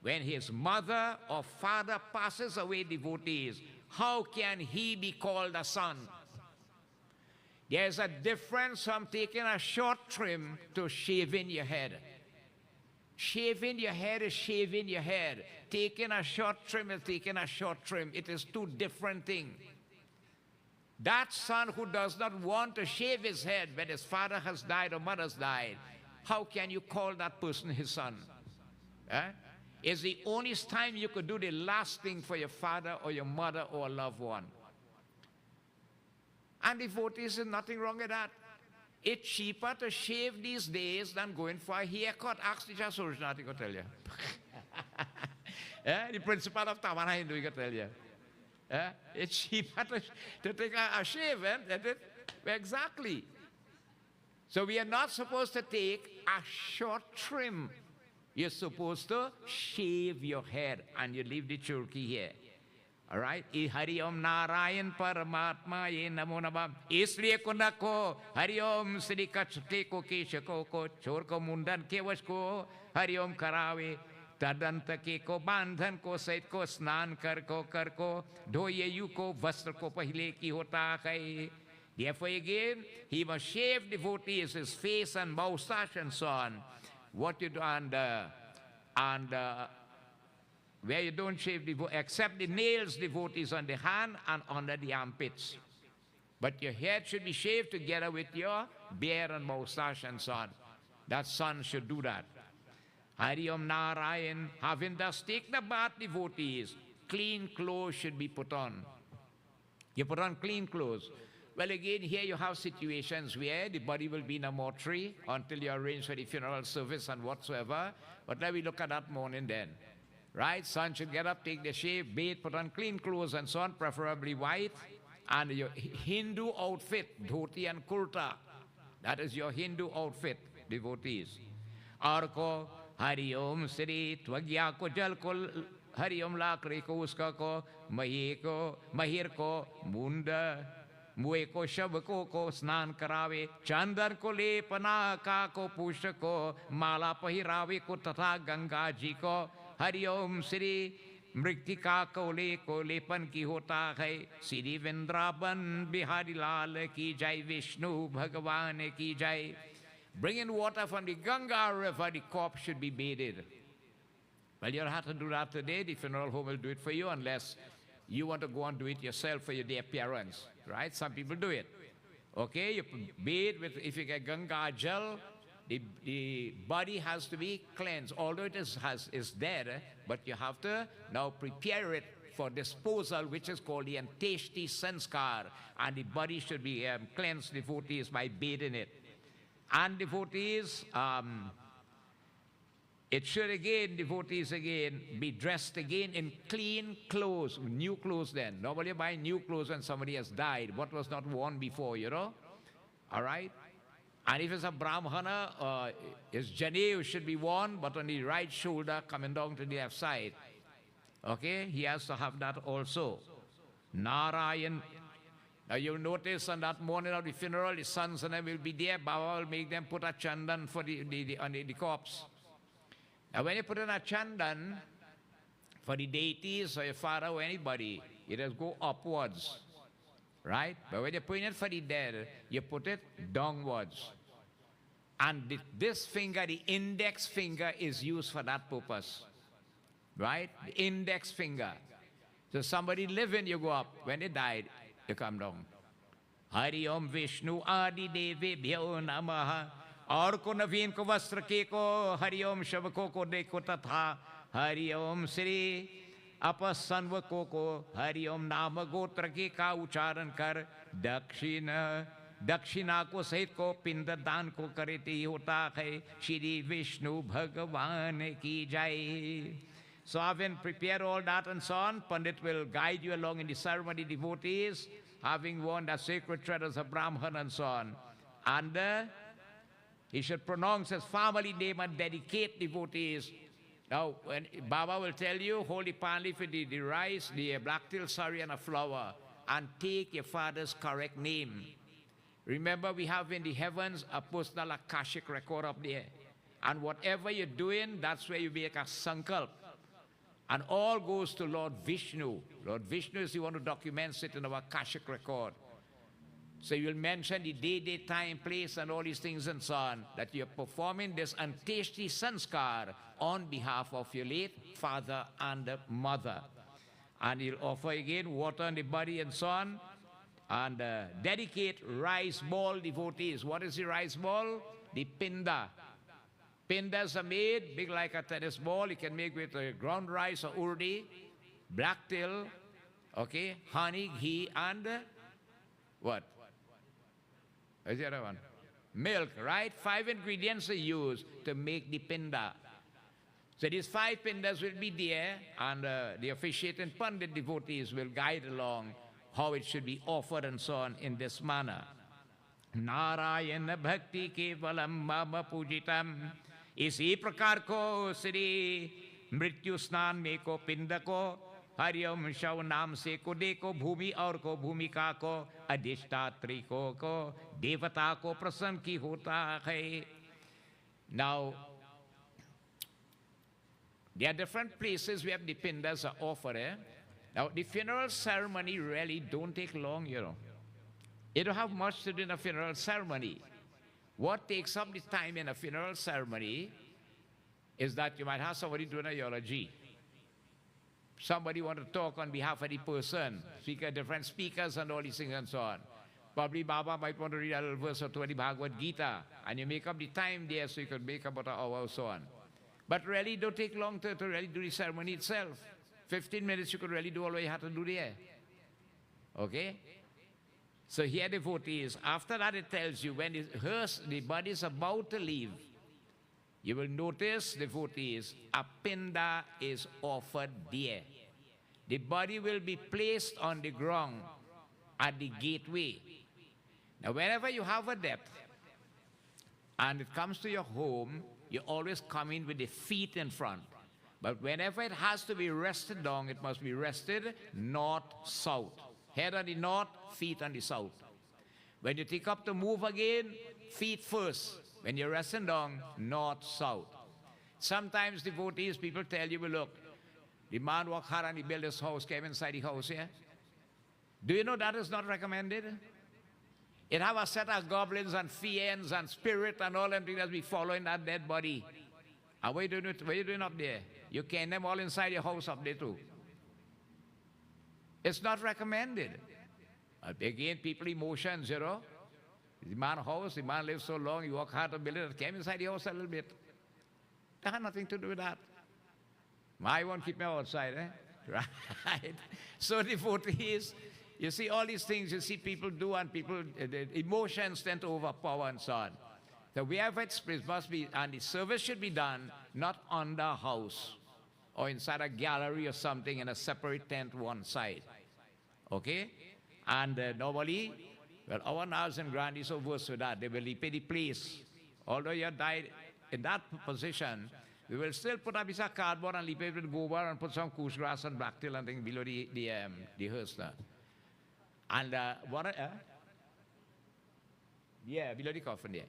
when his mother or father passes away, devotees, how can he be called a son? There's a difference from taking a short trim to shaving your head. Shaving your head is shaving your head. Taking a short trim is taking a short trim. It is two different things. That son who does not want to shave his head when his father has died or mother has died, how can you call that person his son? It's the only time you could do the last thing for your father or your mother or a loved one. And devotees, there's nothing wrong with that. It's cheaper to shave these days than going for a haircut. Ask the Surjnati, I'll tell you. The principal of Tawana Hindu can tell you. It's cheaper to take a shave. Exactly. So we are not supposed to take a short trim. You're supposed to shave your head and you leave the churki here. All right? Hari Om Narayan Paramatma Ye Namo Namah. Isliye kunda ko Hari Om Sri Kachte ko Kesha ko Chor ko Mundan Kevash ko Hari Om Karave. Tadanta ke ko bandhan ko sait ko snan kar ko dhoye yu ko vastra ko pahle ki hota hai. Therefore again, he must shave devotees, his face and moustache and so on. What you do where you don't shave, except the nails, devotees on the hand and under the armpits. But your head should be shaved together with your beard and moustache and so on. That son should do that. Hari Om Narayan, having thus taken the bath, devotees, clean clothes should be put on. You put on clean clothes. Well, again, here you have situations where the body will be in a mortuary until you arrange for the funeral service and whatsoever. But let me look at that morning then. Right? Son should get up, take the shave, bathe, put on clean clothes and so on, preferably white. And your Hindu outfit, dhoti and kurta. That is your Hindu outfit, devotees. Arko, Hari Om Sri Tvagya ko jal ko Hari Om Lakri ko uska ko Mahi ko Mahir ko Munda Muhe ko Shab ko Snan karave Chandar ko lepana ka ko Pusha ko Mala pahirave ko Tatha Ganga ji ko Hari Om Sri Mritika ko lepan ki hota hai Sri Vendraban Bihari Lal ki jai Vishnu Bhagavan ki jai. Bring in water from the Ganga river, the corpse should be bathed. Well, you'll have to do that today. The funeral home will do it for you unless you want to go and do it yourself for your day parents, right? Some people do it. Okay, you bathe with, if you get Ganga gel, the body has to be cleansed. Although it is there, but you have to now prepare it for disposal, which is called the Anteshti Sanskar. And the body should be cleansed, devotees, by bathing it. And devotees, it should again, devotees again, be dressed again in clean clothes, new clothes then. Normally you buy new clothes when somebody has died, what was not worn before, you know? All right? And if it's a Brahmana, his janev should be worn, but on the right shoulder coming down to the left side. Okay? He has to have that also. Narayan. Now you'll notice on that morning of the funeral, the sons and them will be there. Baba will make them put a chandan for on the corpse. Now when you put in a chandan for the deities or your father or anybody, it has go upwards, right? But when you put it for the dead, you put it downwards. And this finger, the index finger, is used for that purpose, right? The index finger. So somebody living, you go up. When they died, you come down. Hari Om Vishnu Adi Devi Bhyo Namaha. Aur ko naveen ko vastra ke ko Hari Om Shabko ko deko tatha. Hari Om Sri Apasanva ko Hari Om Nama Gotra ke ka ucharan kar. Dakshina ko sahit ko pindadan ko kariti hota hai. Shri Vishnu Bhagavan ki jai. So having prepared all that and so on, Pandit will guide you along in the ceremony, devotees, having worn the sacred thread as a Brahman and so on. And he should pronounce his family name and dedicate devotees. Now, when Baba will tell you, hold the pan leaf with the rice, the black till sari and a flower, and take your father's correct name. Remember, we have in the heavens a personal Akashic record up there. And whatever you're doing, that's where you make a sankalp. And all goes to Lord Vishnu. Lord Vishnu is the one who documents it in our Akashic record. So you'll mention the day, time, place, and all these things and so on, that you're performing this Anteshti Sanskar on behalf of your late father and mother. And you'll offer again water on the body and so on, and dedicate rice ball, devotees. What is the rice ball? The pinda. Pindas are made big like a tennis ball. You can make with ground rice or urdi, black till, okay, honey, ghee, and what? What's the other one? Milk, right? 5 ingredients are used to make the pinda. So these 5 pindas will be there, and the officiating Pandit devotees will guide along how it should be offered and so on in this manner. Narayana bhakti kevalam mama pujitam. इसी प्रकार को श्री मृत्यु स्नान में को पिंड को हरिओम शव नाम से को दे को भूमि और को भूमिका को अधिष्ठात्री को देवता को प्रसन्न की होता है. Now, there are different places where the pindas are offered. Now, the funeral ceremony really don't take long, you know. You don't have much to do in a funeral ceremony. What takes up the time in a funeral ceremony is that you might have somebody doing a eulogy. Somebody want to talk on behalf of the person, different speakers and all these things and so on. Probably Baba might want to read a little verse or two of the Bhagavad Gita, and you make up the time there so you could make about an hour or so on. But really, don't take long to really do the ceremony itself. 15 minutes you could really do all what you have to do there. Okay? So here devotees, after that it tells you when the body is about to leave, you will notice, devotees, a pinda is offered there. The body will be placed on the ground at the gateway. Now wherever you have a death and it comes to your home, you always come in with the feet in front. But whenever it has to be rested down, it must be rested north-south. Head on the north, feet on the south. When you take up to move again, feet first. When you're resting down, north-south. Sometimes devotees, people tell you, well, look, the man walked hard and he built his house, came inside the house here. Do you know that is not recommended? It have a set of goblins and fiends and spirit and all them things that be following that dead body. And what are you doing up there? You can them all inside your house up there too. It's not recommended. Again, people emotions, you know. The man house, the man lives so long, he worked hard to build it, came inside the house a little bit. That had nothing to do with that. I won't keep me outside, eh? Right? So devotees, you see all these things you see people do, and people, the emotions tend to overpower and so on. So wherever it's must be, and the service should be done not under a house or inside a gallery or something in a separate tent one side. Okay? And normally, well, our Nars and Grandies are worse with that. They will pay the place. Although you died in that position, we will still put a piece of cardboard and leave it with gobar and put some kush grass and blacktail and things below the hearse there. And yeah, below the coffin there.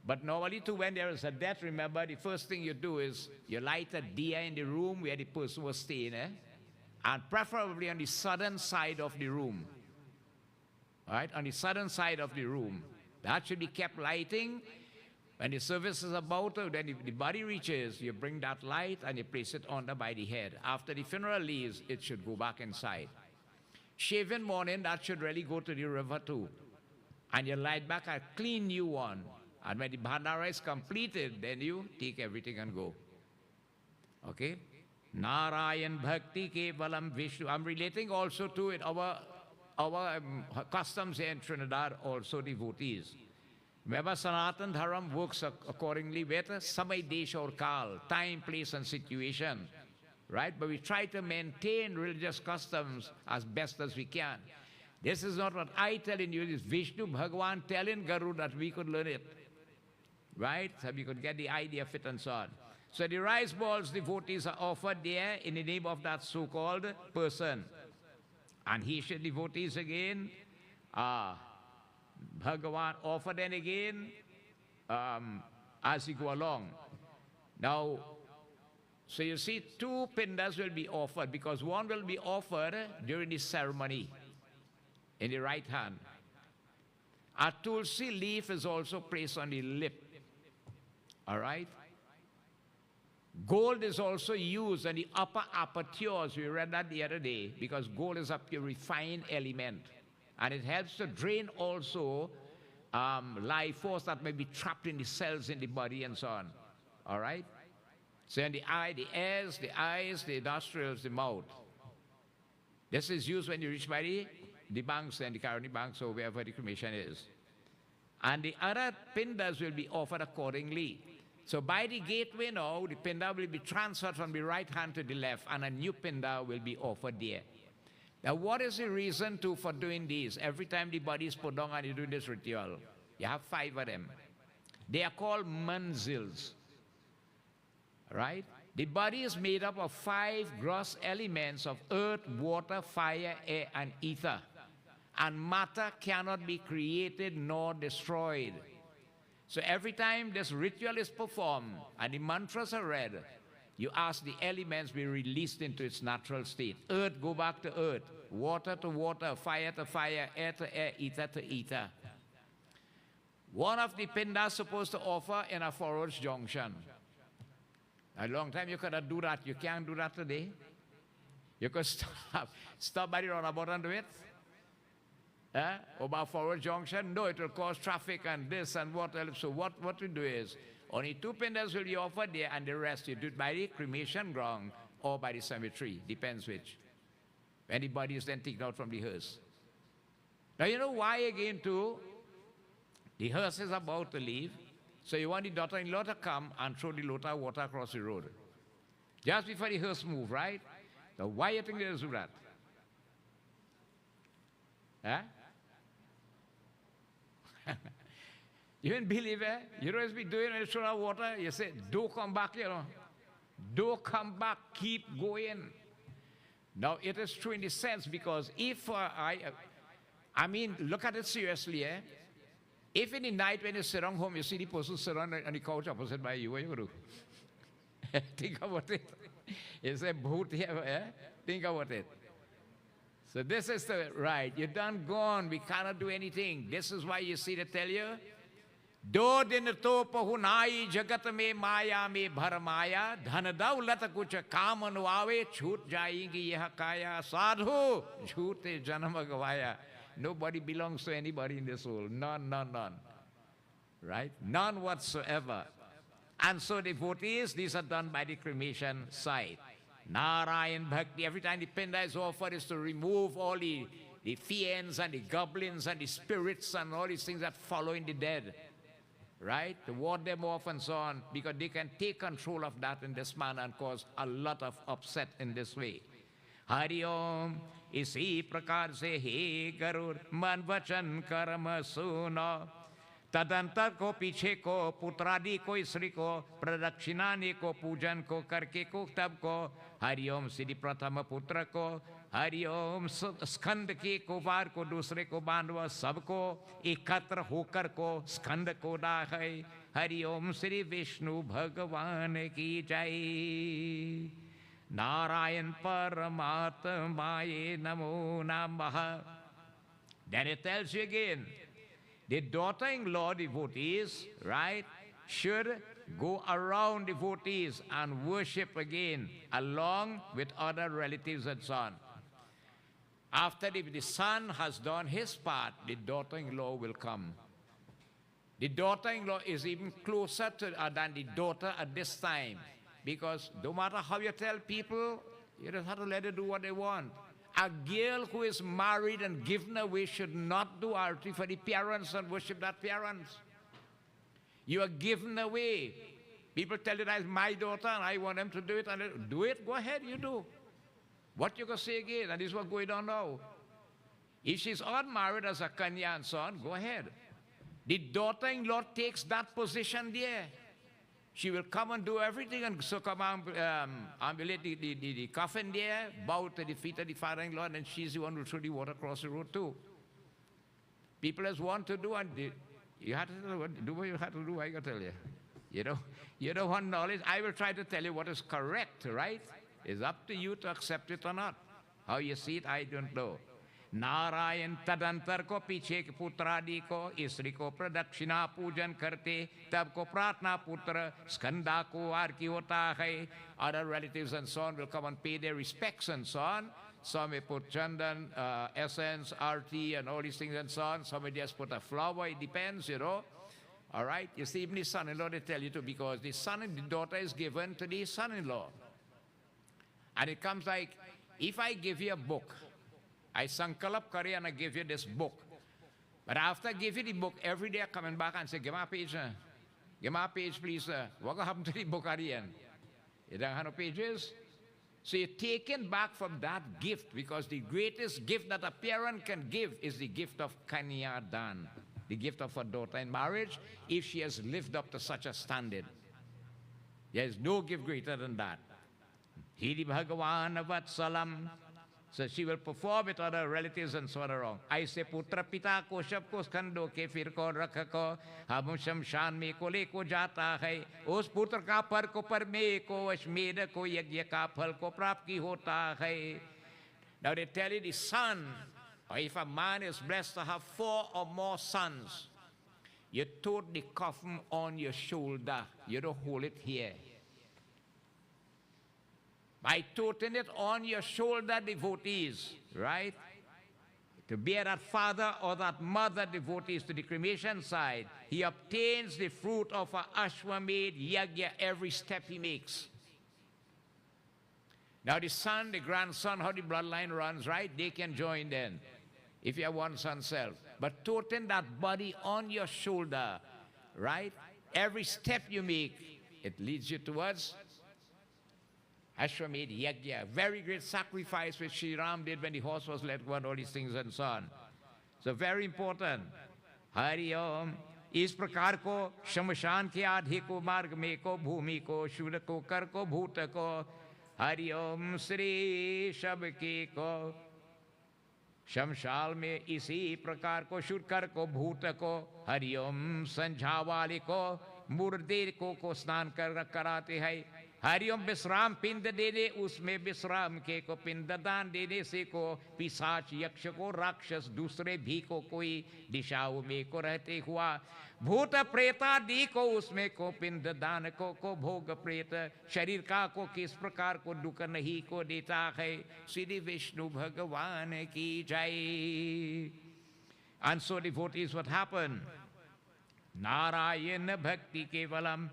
But normally too, when there is a death, remember, the first thing you do is you light a diya in the room where the person was staying, and preferably on the southern side of the room. All right, on the southern side of the room. That should be kept lighting. When the service is about to, then if the body reaches, you bring that light and you place it under by the head. After the funeral leaves, it should go back inside. Shaving morning, that should really go to the river too. And you light back a clean new one. And when the bhandara is completed, then you take everything and go. Okay? Narayan Bhakti Kevalam Vishnu. I'm relating also to it, our customs here in Trinidad, also devotees. Remember, Sanatan Dharam works accordingly with Samay Desha or Kal, time, place, and situation. Right? But we try to maintain religious customs as best as we can. This is not what I telling you, it's Vishnu Bhagavan telling Garuda that we could learn it. Right? So we could get the idea of it and so on. So the rice balls devotees are offered there in the name of that so-called person. And he should devotees again, Bhagavan offered then again as you go along. Now, so you see, 2 pindas will be offered because one will be offered during the ceremony in the right hand. A tulsi leaf is also placed on the lip. All right? Gold is also used on the upper apertures. We read that the other day because gold is a purifying element. And it helps to drain also life force that may be trapped in the cells in the body and so on. All right? So in the eye, the ears, the eyes, the nostrils, the mouth. This is used when you reach by the banks and the Karani banks or wherever the cremation is. And the other pindas will be offered accordingly. So by the gateway now, the pinda will be transferred from the right hand to the left, and a new pinda will be offered there. Now, what is the reason for doing this? Every time the body is put down and you do this ritual, you have 5 of them. They are called manzils, right? The body is made up of 5 gross elements of earth, water, fire, air, and ether. And matter cannot be created nor destroyed. So every time this ritual is performed and the mantras are read, you ask the elements be released into its natural state. Earth go back to earth, water to water, fire to fire, air to air, ether to ether. One of the pindas supposed to offer in a forage junction. A long time you could do that. You can't do that today. You could stop by the roundabout and do it. About forward junction, no, it will cause traffic and this and what else. So what we do is, only 2 pindas will be offered there, and the rest you do it by the cremation ground or by the cemetery, depends which. And the body is then taken out from the hearse. Now you know why again too? The hearse is about to leave, so you want the daughter-in-law to come and throw the lota of water across the road. Just before the hearse move, right? So why you think they do that? Huh? You didn't believe it? You always be doing it, throw out water. You say, don't come back, you know. Don't come back, keep going. Now, it is true in the sense because if I mean, look at it seriously, eh? If in the night when you sit down home, you see the person sit on the couch opposite by you, what you going to do? Think about it. You say, boot here, eh? Think about it. So this is the right. You're done gone. We cannot do anything. This is why you see they tell you, Do din to pahunai jagat me maya me bharmaya dhan daulat kuch kam anuave chhut jayegi yah kaya sadhu jhute janam gavaya. Nobody belongs to anybody in this world. None, none, none. Right? None whatsoever. And so devotees, these are done by the cremation site. Narayan Bhakti, every time the pinda is offered, is to remove all the fiends and the goblins and the spirits and all these things that follow in the dead. Right? To ward them off and so on, because they can take control of that in this manner and cause a lot of upset in this way. Hari Om, isi prakar se he Garud, man vachan karma suno. तदंतर को पीछे को पुत्रादि को स्त्री को प्रदक्षिणानि को पूजन को करके को तब को हरिओम श्री प्रथम पुत्र को हरिओम स्कंद के कुमार को दूसरे को बांधव सबको एकत्र होकर को स्कंद को डाहे हरिओम श्री विष्णु भगवान की जय नारायण परमात्माये नमो नमः. Then it tells you again, the daughter-in-law devotees, right, should go around devotees and worship again along with other relatives and so on. After the son has done his part, the daughter-in-law will come. The daughter-in-law is even closer to than the daughter at this time, because no matter how you tell people, you just have to let them do what they want. A girl who is married and given away should not do arti for the parents and worship that parents. You are given away. People tell you that is my daughter and I want them to do it. And do it, go ahead, you do. What you can say again, and this is what's going on now. If she's unmarried as a kanya and so on, go ahead. The daughter-in-law takes that position there. She will come and do everything and so come ambulate the coffin there, bow to the feet of the father-in-law, and then she's the one who will throw the water across the road too. People just want to do, and you have to do what you have to do, I can tell you. You don't want knowledge. I will try to tell you what is correct, right? It's up to you to accept it or not. How you see it, I don't know. Narayan तदंतर को पीछे के पुत्रादि को स्त्री को प्रदक्षिणा पूजन करते तब को प्रार्थना पुत्र स्कंदा को आरती होता है. Other relatives and so on will come and pay their respects and so on. Some may put chandan, essence, arti and all these things and so on. Some may just put a flower. It depends, All right? You see, even the son-in-law, they tell you to, because the son and the daughter is given to the son-in-law. And it comes like, if I give you a book, I sankalap kari and I give you this book. But after I give you the book, every day I'm coming back and say, give me a page. Give me a page, please. What happened to the Bukarian? You don't have no pages? So you're taken back from that gift, because the greatest gift that a parent can give is the gift of Kanyadan, the gift of a daughter in marriage, if she has lived up to such a standard. There is no gift greater than that. Hidi Bhagavan Vatsalam. So she will perform with other relatives and so on wrong. Aise putra pita ko shab ko skando ke fir ko rakha ko hum shamshan me ko le ko jata hai us putra ka par ko parme ko ashmed ko yajna ka phal ko prap ki hota hai. Now they tell you the son, or if a man is blessed to have 4 or more sons, you tote the coffin on your shoulder, you don't hold it here. By toting it on your shoulder, devotees, right? To bear that father or that mother devotees to the cremation side, he obtains the fruit of a Ashwamedh Yagya every step he makes. Now the son, the grandson, how the bloodline runs, right? They can join then, if you have one son self. But toting that body on your shoulder, right? Every step you make, it leads you towards Ashwamedh Yagya, very great sacrifice which Sri Ram did when the horse was let go and all these things and so on. So very important. Hari Om. इस प्रकार को शमशान के आधे को मार्ग में को भूमि को शूर को कर को भूत को हरि ओम श्री सबके को शमशाल में इसी प्रकार को शूर कर को भूत को हरि ओम संझा वाले को मुर्दे को स्नान कराते हैं हरिओम विश्राम पिंड देने उसमें विश्राम के को पिंड दान देने से को पिशाच यक्ष को राक्षस दूसरे भी को कोई दिशाओं में को रहते हुआ भूत प्रेतादि को उसमें को पिंड दान को भोग प्रेत शरीर का को किस प्रकार को दुख नहीं को देता है श्री विष्णु भगवान की जय. And so devotees, what happened? Narayana Bhakti Kevalam.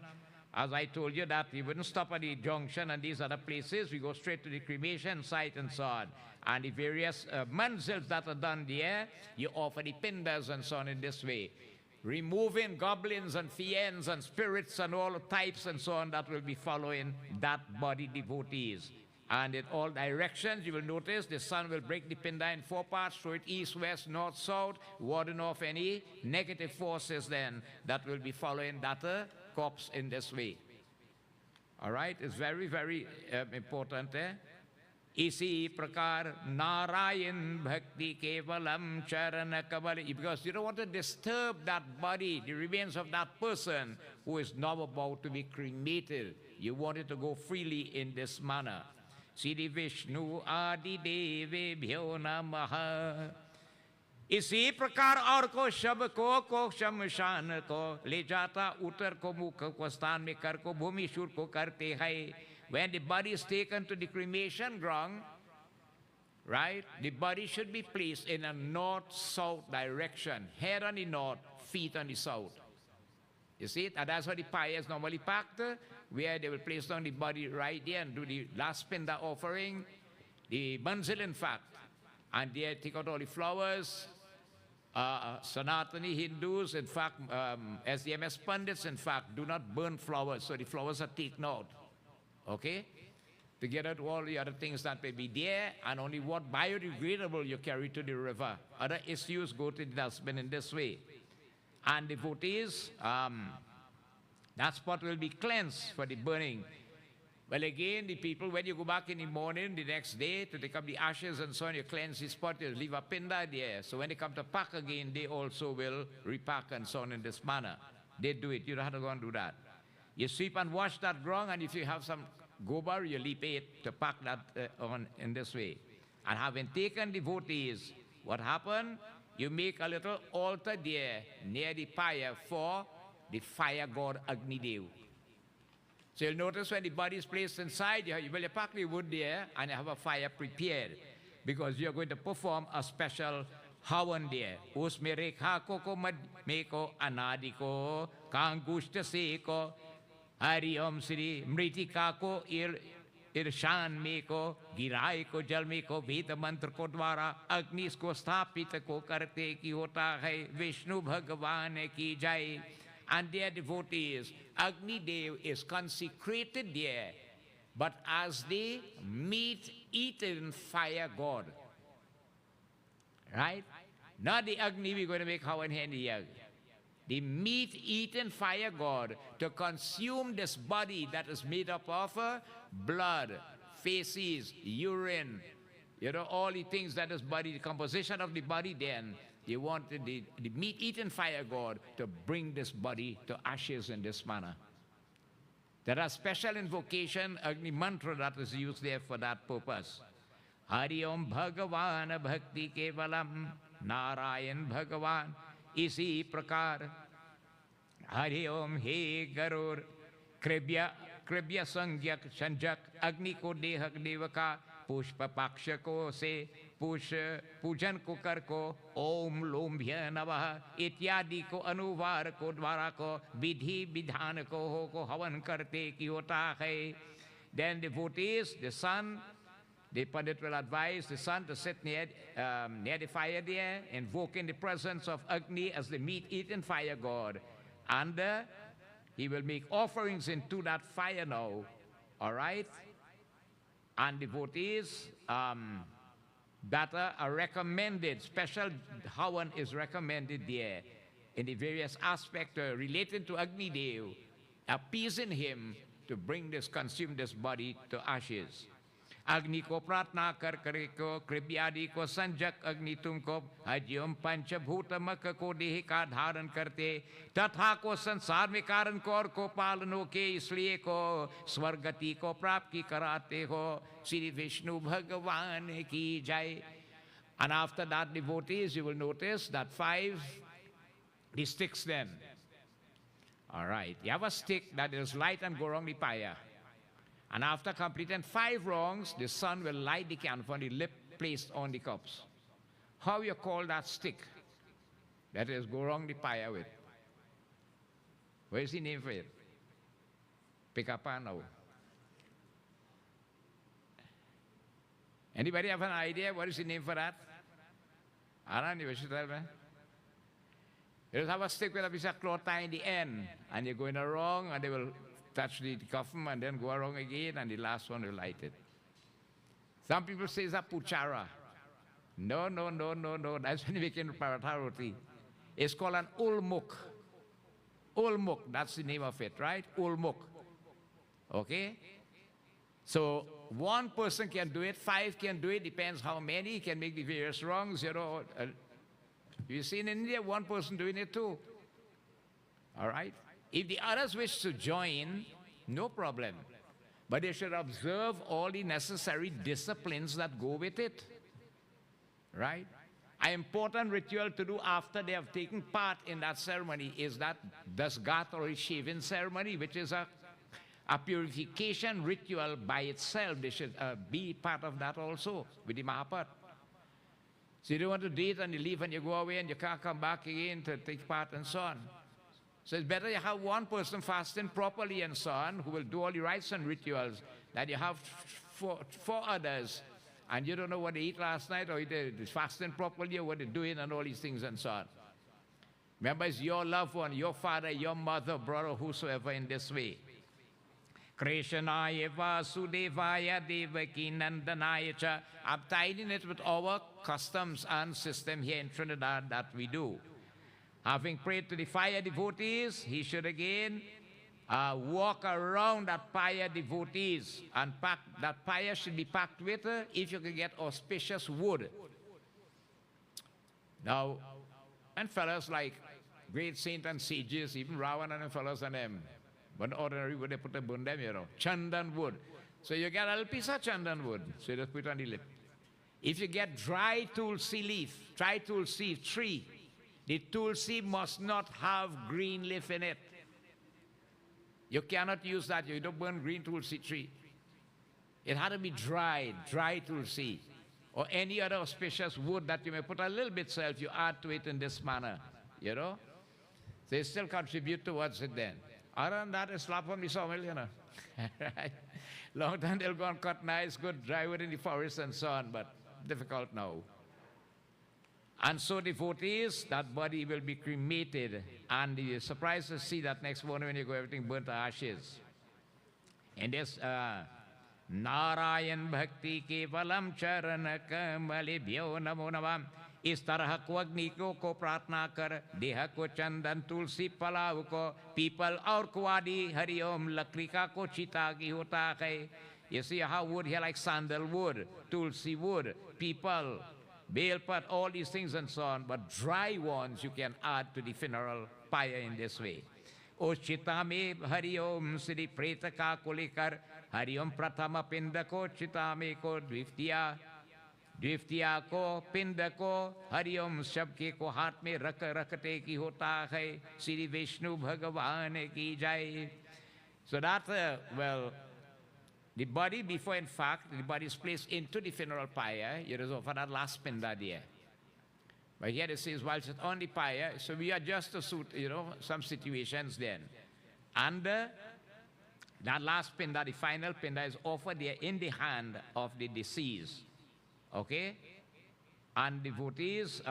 As I told you that we wouldn't stop at the junction and these other places, we go straight to the cremation site and so on. And the various manzils that are done there, you offer the pindas and so on in this way. Removing goblins and fiends and spirits and all types and so on that will be following that body devotees. And in all directions, you will notice the sun will break the pinda in 4 parts, throw it east, west, north, south, warding off any negative forces then that will be following that corpse in this way. All right, it's very, very important. Isi prakar Narayan Bhakti Kevalam Charana Kaval, because you don't want to disturb that body, the remains of that person who is now about to be cremated. You want it to go freely in this manner. Siddhi Vishnu Adi Deve Bhyo Namaha. इसी प्रकार और को शब को शमशान को ले जाता उत्तर को मुख को स्थान में कर को भूमि शूर को करते हैं. When the body is taken to the cremation ground, right, the body should be placed in a north-south direction, head on the north, feet on the south. You see it? And that's how the pyre is normally packed, where they will place down the body right there and do the last pinda offering, the manzil in fact, and they take out all the flowers. Sanatani Hindus, in fact, SDMS Pandits, in fact, do not burn flowers, so the flowers are taken out. Okay? Together with all the other things that may be there, and only what biodegradable you carry to the river. Other issues go to the dustbin in this way. And devotees, that spot will be cleansed for the burning. Well, again, the people, when you go back in the morning, the next day, to take up the ashes and so on, you cleanse the spot, you leave a pinda there. So when they come to pack again, they also will repack and so on in this manner. They do it. You don't have to go and do that. You sweep and wash that ground, and if you have some gobar, you leap it to pack that on in this way. And having taken devotees, what happened? You make a little altar there near the pyre for the fire god Agni Dev. So you'll notice when the body is placed inside, you will pack the wood there and you have a fire prepared because you're going to perform a special havan there. Usme rekha ko mad meko anadi ko kangushta se ko hari om sri mritika ko Irshan में को गिराए को जल में को वेद मंत्र को द्वारा अग्नि को स्थापित को करते की होता है विष्णु भगवान की जय. and their devotees. Agni Dev is consecrated there, but as the meat-eaten fire god. Right? Not the Agni we're going to make Havan Handy. The meat-eaten fire god to consume this body that is made up of blood, feces, urine, all the things that is body, the composition of the body. Then they wanted the meat-eaten fire god to bring this body to ashes in this manner. There are special invocation, Agni mantra, that is used there for that purpose. Hari Om Bhagavan Bhakti Kevalam Narayan Bhagavan Isi Prakar. Hari Om He Garur Kribya Sangyak Sanjak Agni Ko Dehak Devaka Pushpa Paksha Ko Se Pujan Ko Kar Ko Om Lombhya Navaha Ityadi Ko Anuvar Ko Dwara Ko Vidhi Vidhan Ko Ho Ko Havan Karte Ki Hota Hai. Then devotees, the sun, the Pandit will advise the sun to sit near the fire there, invoking the presence of Agni as the meat-eaten fire god. And he will make offerings into that fire now, all right? And devotees that are recommended, special Havan is recommended there in the various aspects related to Agni Dev, appeasing him to consume this body to ashes. Agni ko pratna kar kare ko kribyadi ko sanjak agni tumko hajyom panchabhuta mak ko dehi ka dharan karte तथा को संसार में कारण को और को पालनों के इसलिए को स्वर्गति को प्राप्ति कराते हो श्री विष्णु भगवान की जय. And after that, devotees, you will notice that 5, the sticks then. All right, you have a stick that is light and Gauranga Paya. And after completing 5 wrongs, the sun will light the candle from the lip placed on the cups. How you call that stick? That is Gauranga Paya with. What is the name for it? Pick up now. Anybody have an idea what is the name for that? I don't know. You should tell me. You have a stick with a piece of cloth tie in the end, and you're going wrong, and they will touch the coffin and then go wrong again, and the last one will light it. Some people say it's a puchara. No. That's when you make it paratha roti. It's called an ulmuk. Ulmuk, that's the name of it, right? Ulmuk. Okay? So 1 person can do it, 5 can do it, depends how many can make the various wrongs. You see in India, 1 person doing it too. All right? If the others wish to join, no problem. But they should observe all the necessary disciplines that go with it. Right? An important ritual to do after they have taken part in that ceremony is that dasgat or shaving ceremony, which is a purification ritual by itself. They should be part of that also with the Mahapat. So you don't want to do it and you leave and you go away and you can't come back again to take part and so on. So it's better you have 1 person fasting properly and so on, who will do all the rites and rituals, that you have 4 others, and you don't know what they eat last night, or they're fasting properly, or what they're doing, and all these things and so on. Remember, it's your loved one, your father, your mother, brother, whosoever in this way. Krishnaya Vasudevaya Devaki Nandanaya Cha. I'm tying it with our customs and system here in Trinidad that we do. Having prayed to the fire devotees, he should again walk around that fire devotees, and that fire should be packed with, if you can get auspicious wood. Now, and fellows like great saints and sages, even Ravana and fellows and them, but ordinary wood, they put a burn them, chandan wood. So you get a little piece of chandan wood, so you just put it on the lip. If you get dry tulsi leaf, dry tulsi tree, the tulsi must not have green leaf in it. You cannot use that. You don't burn green tulsi tree. It had to be dry tulsi, or any other auspicious wood that you may put a little bit self, you add to it in this manner, So you still contribute towards it then. Other than that, it's slap on the sawmill, Right? Long time they'll go and cut nice, good dry wood in the forest and so on, but difficult now. And so devotees, that body will be cremated. And you're surprised to see that next morning when you go, everything burnt to ashes. And this Narayan Bhakti Kevalam Charana Kamalibhyo Namo Namam. इस तरह को अग्नि को प्रार्थना कर देह को चंदन तुलसी पलाव को पीपल और कुआदी हरिओम लकड़ी का को चिता की होता है. You see how wood here like sandalwood, tulsi wood, people, beelpat, all these things and so on. But dry ones you can add to the funeral pyre in this way. उस चिता में हरिओम श्री प्रेत का को लेकर हरिओम प्रथम पिंड को चिता में को द्वितीया को पिंड को हरिओम सबके को हाथ में रखते की होता है. श्री विष्णु भगवान की जय. So that the body before, in fact, the body is placed into the funeral pyre. You know, for that last pinda there. But here it says, while it's on the pyre, so we adjust to suit, some situations then. And that last pinda, the final pinda, is offered there in the hand of the deceased. Okay? And devotees,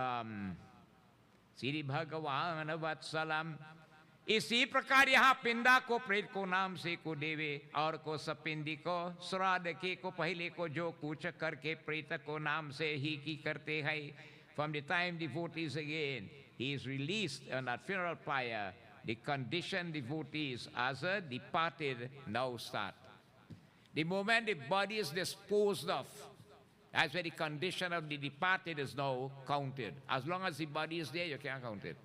Sri Bhagavan Vatsalam, इसी प्रकार यहाँ पिंडा को प्रेत को नाम से को देवे और को सपिंडी को श्राद्ध के को पहले को जो कुछ करके प्रेत को नाम से ही की करते हैं. From the time devotees again, he is released on that funeral pyre, the conditioned devotees as a departed now start. The moment the body is disposed of, that's where the condition of the departed is now counted. As long as the body is there, you can't count it.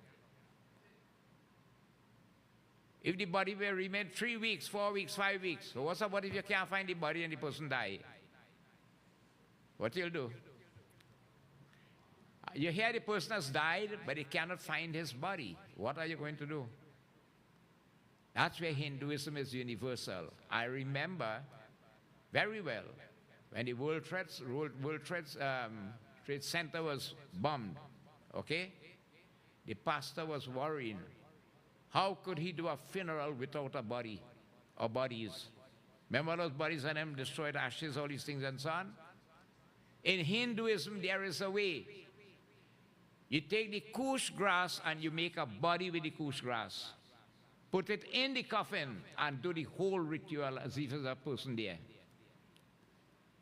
If the body will remain 3 weeks, 4 weeks, 5 weeks, so what's about if you can't find the body and the person die? What you'll do? You hear the person has died, but he cannot find his body. What are you going to do? That's where Hinduism is universal. I remember very well when the World Trade Center was bombed, okay? The pastor was worrying. How could he do a funeral without a body or bodies? Remember those bodies and them destroyed, ashes, all these things and so on? In Hinduism, there is a way. You take the kush grass and you make a body with the kush grass. Put it in the coffin and do the whole ritual as if there's a person there.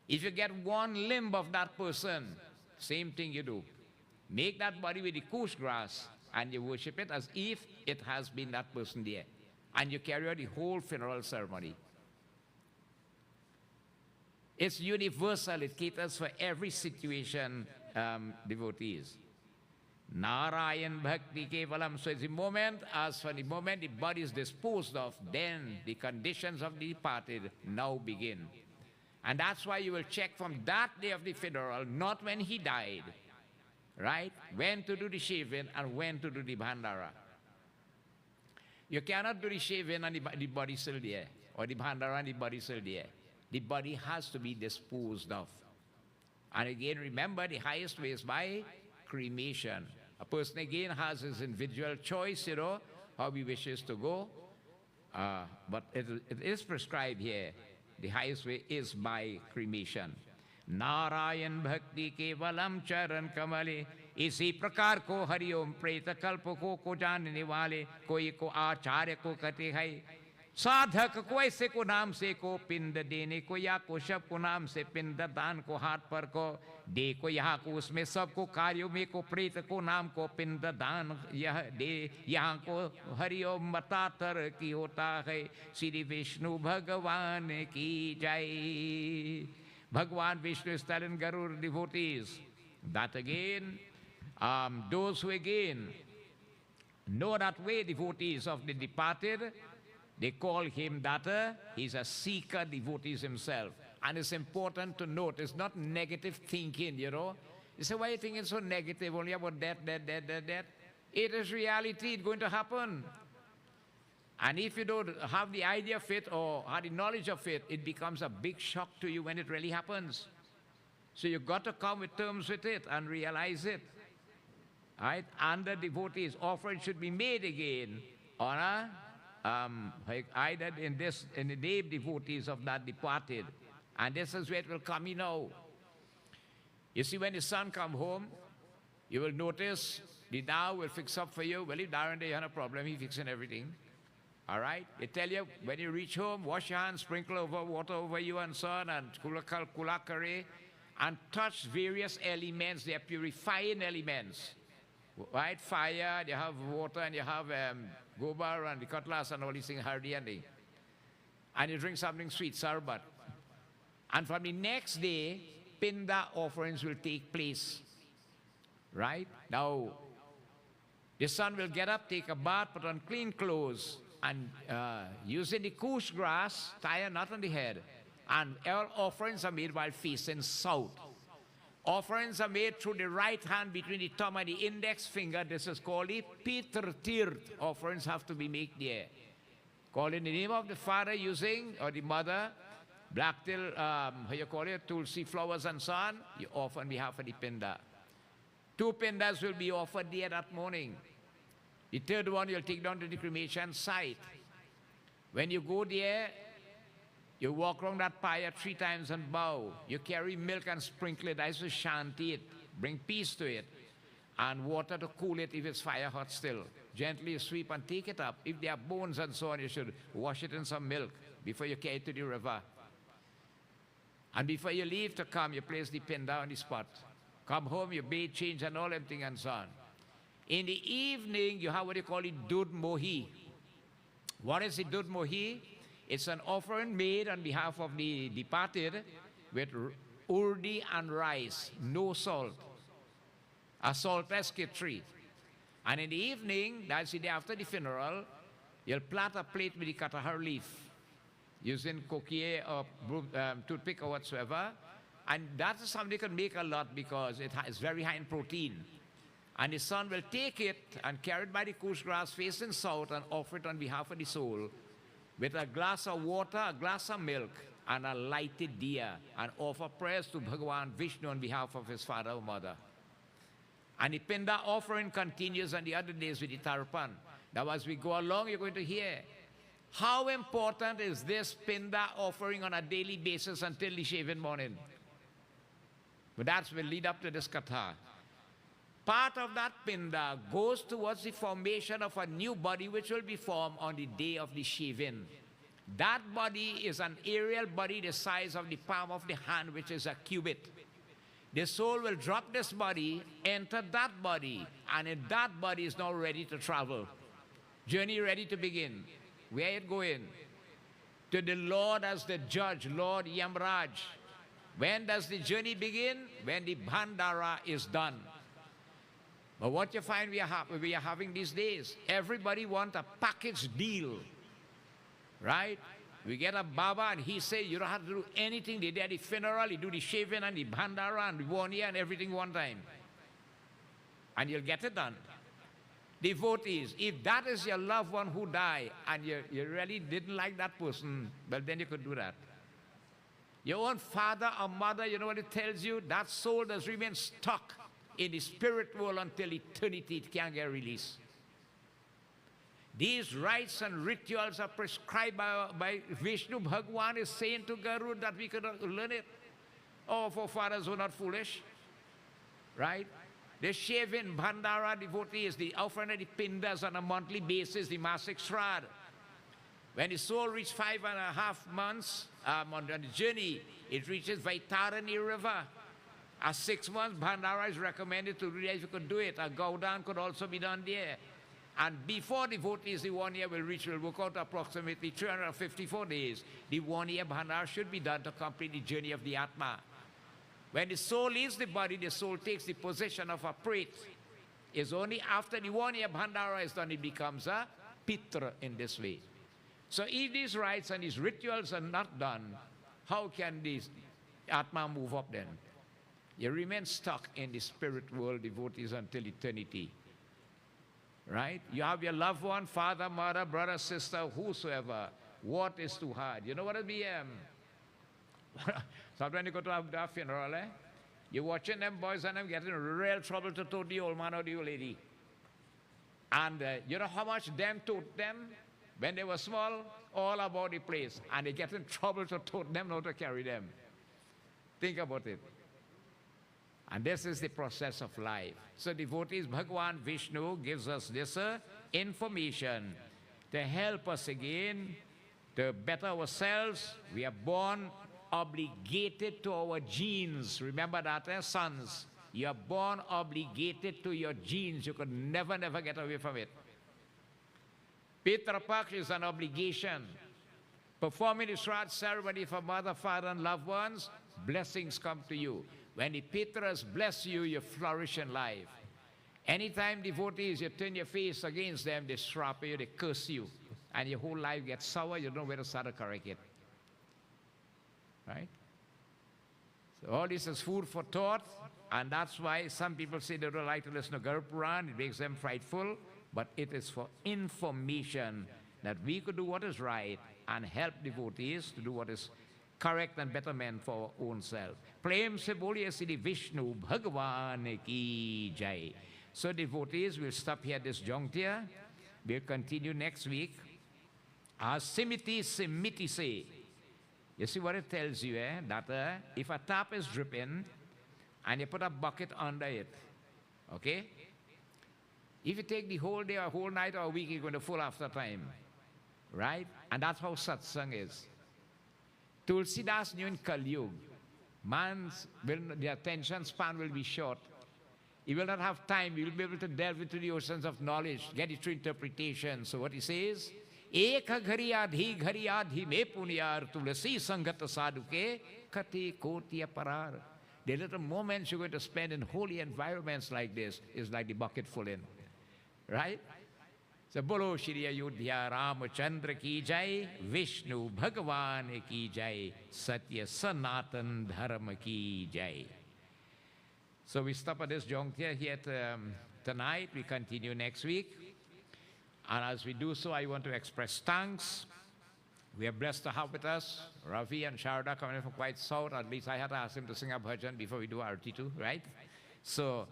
If you get one limb of that person, same thing you do. Make that body with the kush grass and you worship it as if it has been that person there. And you carry out the whole funeral ceremony. It's universal. It caters for every situation, devotees. Narayan Bhakti Kevalam. So it's the moment, as for the moment the body is disposed of, then the conditions of the departed now begin. And that's why you will check from that day of the funeral, not when he died, right? When to do the shaving and when to do the bhandara. You cannot do the shaving and the body still there, or the bhandara and the body still there. The body has to be disposed of. And again, remember, the highest way is by cremation. A person again has his individual choice, how he wishes to go. But it is prescribed here. The highest way is by cremation. Narayan Bhakti Kevalam Charan Kamale. इसी प्रकार को हरिओम प्रेत कल्प को जानने वाले कोई को आचार्य को कहते हैं. साधक को ऐसे को नाम से को पिंड देने को या को शब को नाम से पिंड दान को हाथ पर को दे को यहाँ को उसमें सबको कार्यों में को प्रेत को नाम को पिंड दान यह दे यहाँ को हरिओम बतातर की होता है. श्री विष्णु भगवान की जय. Bhagwan Vishnu is telling Garuda devotees that again, those who again know that way, devotees of the departed, they call him that he's a seeker devotees himself. And it's important to note, it's not negative thinking, You say, why are you thinking so negative, only about that? It is reality, it's going to happen. And if you don't have the idea of it or have the knowledge of it, it becomes a big shock to you when it really happens. So you've got to come with terms with it and realize it. Right? And the devotees' offering should be made again on either in the name devotees of that departed. And this is where it will come, You see, when the son come home, You will notice the Dow will fix up for you. Well, if Darren you have a problem, he's fixing everything. All right? They tell you when you reach home, wash your hands, sprinkle over water over you and so on, and kulakare, and touch various elements. They are purifying elements. Right? Fire, you have water, and you have gobar and the cutlass and all these things, hardy and they. And you drink something sweet, sarbat. And from the next day, Pinda offerings will take place. Right? Now, the son will get up, take a bath, put on clean clothes, and using the kush grass, tie a knot on the head. And all offerings are made while facing south. Offerings are made through the right hand between the thumb and the index finger. This is called the Pitr Tirt. Offerings have to be made there. Call in the name of the father using, or the mother, black till, how you call it, tulsi flowers and so on. You offer on behalf of the Pinda. 2 Pindas will be offered there that morning. The third one you'll take down to the cremation site. When you go there, you walk around that pyre 3 times and bow. You carry milk and sprinkle it. That's to shanty it. Bring peace to it. And water to cool it if it's fire hot still. Gently sweep and take it up. If there are bones and so on, you should wash it in some milk before you carry it to the river. And before you leave to come, you place the pin down on the spot. Come home, you bathe, change and all everything and so on. In the evening, you have what you call it Dud Mohi. What is the Dud Mohi? It's an offering made on behalf of the departed with urdi and rice, no salt. A saltless kitri. And in the evening, that's the day after the funeral, you'll plant a plate with the katahar leaf using coquier or toothpick or whatsoever. And that's something you can make a lot because it's very high in protein. And the son will take it and carry it by the kush grass facing south and offer it on behalf of the soul with a glass of water, a glass of milk, and a lighted diya, and offer prayers to Bhagavan Vishnu on behalf of his father or mother. And the Pinda offering continues on the other days with the Tarpan. Now as we go along, you're going to hear how important is this Pinda offering on a daily basis until the shaving morning. But that will lead up to this katha. Part of that Pinda goes towards the formation of a new body which will be formed on the day of the shaving. That body is an aerial body the size of the palm of the hand, which is a cubit. The soul will drop this body, enter that body, and in that body is now ready to travel. Journey ready to begin. Where it going? To the Lord as the judge, Lord Yamraj. When does the journey begin? When the Bhandara is done. But what you find we are having these days, everybody wants a package deal, right? We get a Baba and he says, you don't have to do anything. They do the funeral, you do the shaving and the Bhandara and the 1 year and everything one time. And you'll get it done. Devotees, if that is your loved one who died and you really didn't like that person, well then you could do that. Your own father or mother, you know what it tells you? That soul does remain stuck in the spirit world until eternity. It can't get released. These rites and rituals are prescribed by Vishnu. Bhagwan is saying to Garuda that we could learn it. Our forefathers were not foolish, right? The shaving Bhandara devotees, the offering of the Pindas on a monthly basis, the Masik Shrad. When the soul reaches 5.5 months on the journey, it reaches Vaitarani River. A 6 months Bhandara is recommended to do that if you could do it. A Gaudan could also be done there. And before devotees, the 1 year will reach, will work out approximately 354 days. The 1 year Bhandara should be done to complete the journey of the Atma. When the soul leaves the body, the soul takes the position of a pret. It's only after the 1 year Bhandara is done, it becomes a Pitra in this way. So if these rites and these rituals are not done, how can this Atma move up then? You remain stuck in the spirit world, devotees, until eternity. Right? You have your loved one, father, mother, brother, sister, whosoever. What is too hard? You know what it'll be? Sometimes you go to a funeral, you're watching them boys and them getting in real trouble to tote the old man or the old lady. And you know how much them tote them? When they were small, all about the place. And they get in trouble to tote them, not to carry them. Think about it. And this is the process of life. So devotees, Bhagavan Vishnu gives us this information to help us again to better ourselves. We are born obligated to our genes. Remember that, sons? You are born obligated to your genes. You could never, never get away from it. Pitra Paksh is an obligation. Performing the Shraddha ceremony for mother, father, and loved ones, blessings come to you. When the Pitras bless you, you flourish in life. Anytime devotees, you turn your face against them, they strap you, they curse you, and your whole life gets sour, you don't know where to start to correct it. Right? So all this is food for thought, and that's why some people say they don't like to listen to Garuda Purana, it makes them frightful, but it is for information that we could do what is right and help devotees to do what is correct and better meant for our own self. Prem se boliye Sri Vishnu Bhagavan ki jai. So devotees, we'll stop here at this juncture. We'll continue next week. Simiti simiti se. You see what it tells you, that if a tap is dripping and you put a bucket under it, okay? If you take the whole day or whole night or a week, you're going to full after time, right? And that's how satsang is. Tulsidas knew in Kali Yuga, the attention span will be short. He will not have time. He will be able to delve into the oceans of knowledge, get it through interpretation. So what he says, Eka ghari adhi me punyar tulasi sangat sadhuke kati kotiya parar. The little moments you're going to spend in holy environments like this is like the bucket full in. Right? So, Bolo Shri Ayodhya Ramachandra ki jai, Vishnu Bhagavan ki jai, Satya Sanatan Dharma ki jai. So we stop at this juncture here tonight. We continue next week. And as we do so, I want to express thanks. We are blessed to have with us Ravi and Sharda coming from quite south. At least I had to ask him to sing a bhajan before we do Arti too, right? So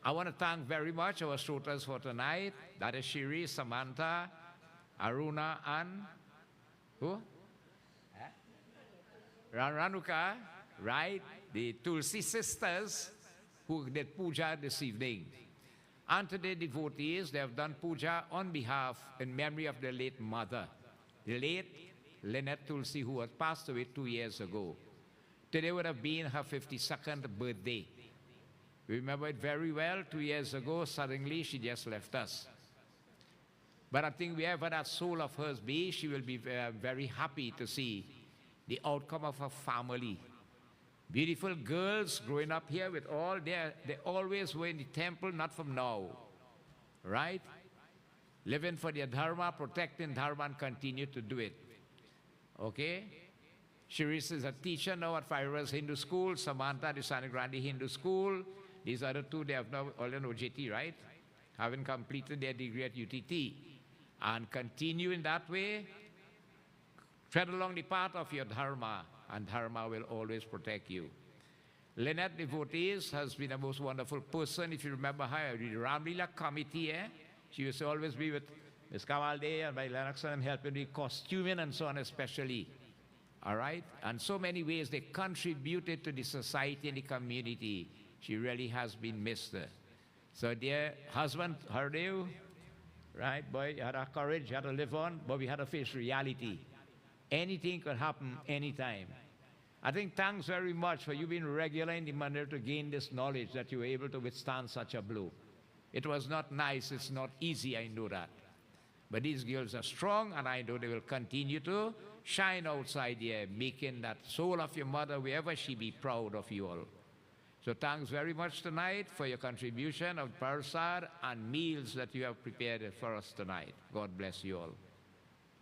I want to thank very much our shrotas for tonight. That is Shiri, Samantha, Aruna, and who? Ranuka, right? The Tulsi sisters who did puja this evening. And today, devotees, they have done puja on behalf, in memory of their late mother, the late Lynette Tulsi, who had passed away 2 years ago. Today would have been her 52nd birthday. We remember it very well. 2 years ago, suddenly she just left us. But I think wherever that soul of hers be, she will be very happy to see the outcome of her family. Beautiful girls growing up here with all they always were in the temple, not from now. Right? Living for their dharma, protecting dharma, and continue to do it. Okay? Shiris is a teacher now at Fireworks Hindu School. Samantha, the San Grande Hindu School. These other two, they have now all in OJT, right? Having completed their degree at UTT. And continue in that way. Tread along the path of your dharma, and dharma will always protect you. Lynette, devotees, has been a most wonderful person. If you remember her, the Ramlila committee, she used to always be with Ms. Kavalde and by Lennox and helping with costuming and so on especially. All right? And so many ways they contributed to the society and the community. She really has been missed. So dear husband, how are you? Right, boy, you had a courage, you had to live on, but we had to face reality. Anything could happen anytime. I think thanks very much for you being regular in the manner to gain this knowledge that you were able to withstand such a blow. It was not nice, it's not easy, I know that. But these girls are strong, and I know they will continue to shine outside here, making that soul of your mother, wherever she be, proud of you all. So thanks very much tonight for your contribution of prasad and meals that you have prepared for us tonight. God bless you all.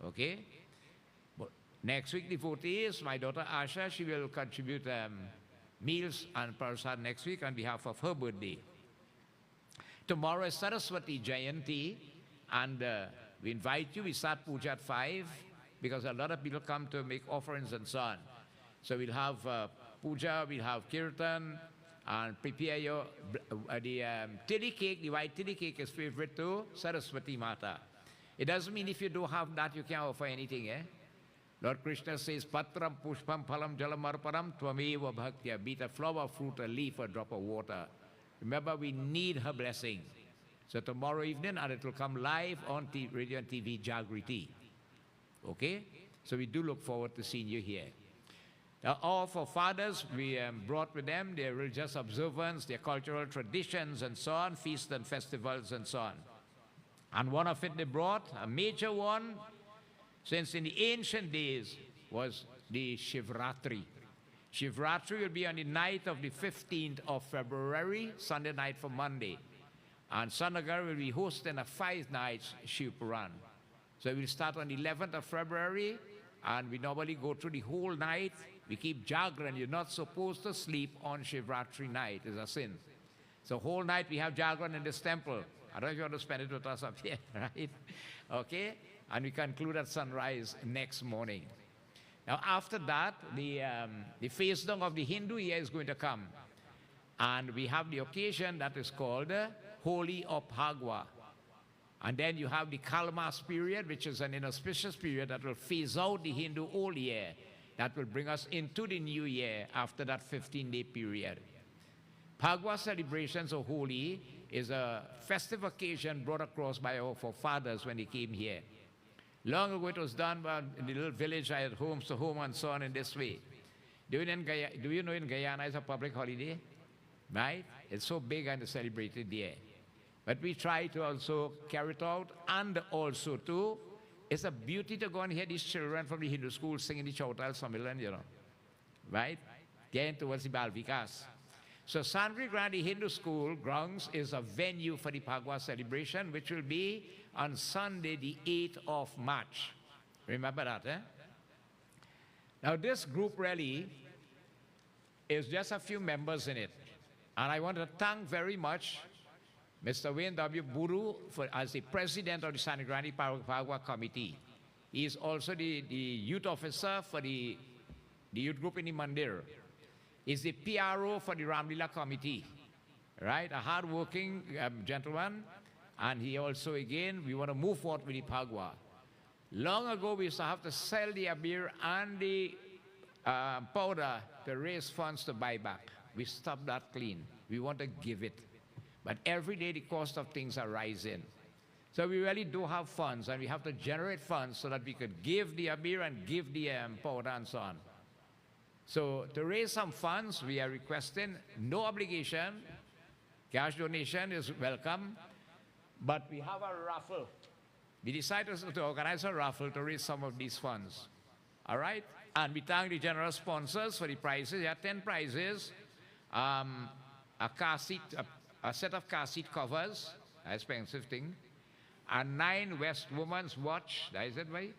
Okay? Next week, devotees, my daughter Asha, she will contribute meals and prasad next week on behalf of her birthday. Tomorrow is Saraswati Jayanti, and we invite you. We start puja at 5 because a lot of people come to make offerings and so on. So we'll have puja, we'll have kirtan, and prepare your the tili cake. The white tili cake is favorite to Saraswati Mata. It doesn't mean if you don't have that, you can't offer anything, Lord Krishna says, Patram pushpam phalam jalam arpanam tvameva bhaktya. Be it a flower, fruit, a leaf, a drop of water. Remember, we need her blessing. So tomorrow evening, and it will come live on radio and TV, Jagriti. Okay? So we do look forward to seeing you here. Now, all for fathers, we brought with them their religious observance, their cultural traditions, and so on, feasts and festivals, and so on. And one of it they brought, a major one, since in the ancient days, was the Shivratri. Shivratri will be on the night of the 15th of February, Sunday night for Monday. And Sant Nagar will be hosting a 5 nights Shiv Puran. So we'll start on the 11th of February, and we normally go through the whole night. We keep Jagran. You're not supposed to sleep on Shivratri night. It's a sin. So whole night we have Jagran in this temple. I don't know if you want to spend it with us up here, right? Okay? And we conclude at sunrise next morning. Now after that, the face down of the Hindu year is going to come. And we have the occasion that is called Holy of Bhagwa. And then you have the Kalmas period, which is an inauspicious period that will phase out the Hindu old year. That will bring us into the new year after that 15-day period. Bhagwa celebrations of Holi is a festive occasion brought across by our forefathers when they came here. Long ago it was done in the little village I had homes to home and so on in this way. Do you know in Guyana it's a public holiday? Right? It's so big and celebrated there. But we try to also carry it out, and also too, it's a beauty to go and hear these children from the Hindu school singing the Chautal Samilan, you know. Right? Getting towards the Balvikas. So Sandri Grandi Hindu School grounds is a venue for the Bhagwa celebration, which will be on Sunday, the 8th of March. Remember that, eh? Now this group really is just a few members in it. And I want to thank very much Mr. Wayne W. Buru as the president of the Sandri Grandi Bhagwa Committee. He is also the youth officer for the youth group in the Mandir. He's the PRO for the Ramlila Committee, right? A hard-working gentleman. And he also, again, we want to move forward with the Bhagwa. Long ago, we used to have to sell the abir and the powder to raise funds to buy back. We stopped that clean. We want to give it. But every day, the cost of things are rising. So we really do have funds, and we have to generate funds so that we could give the abir and give the powder and so on. So to raise some funds, we are requesting no obligation. Cash donation is welcome. But we have a raffle. We decided to organize a raffle to raise some of these funds. All right? And we thank the generous sponsors for the prizes. There are 10 prizes. A car seat, a set of car seat covers, expensive thing. A 9 West Woman's watch, that is it, right?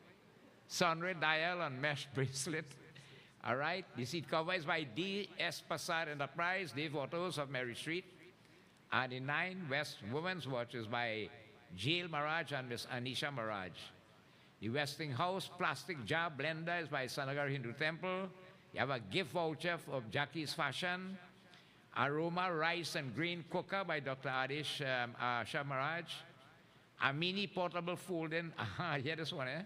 Sunray dial and mesh bracelet. All right? The seat cover is by D.S. Passar Enterprise, Dave Autos of Mary Street. And the 9 West Women's Watch is by Jail Maraj and Miss Anisha Maraj. The Westinghouse Plastic Jar Blender is by Sant Nagar Hindu Temple. You have a gift voucher of Jackie's Fashion. Aroma Rice and Grain Cooker by Dr. Adish Shah Maraj. A mini portable folding, hear this one, eh?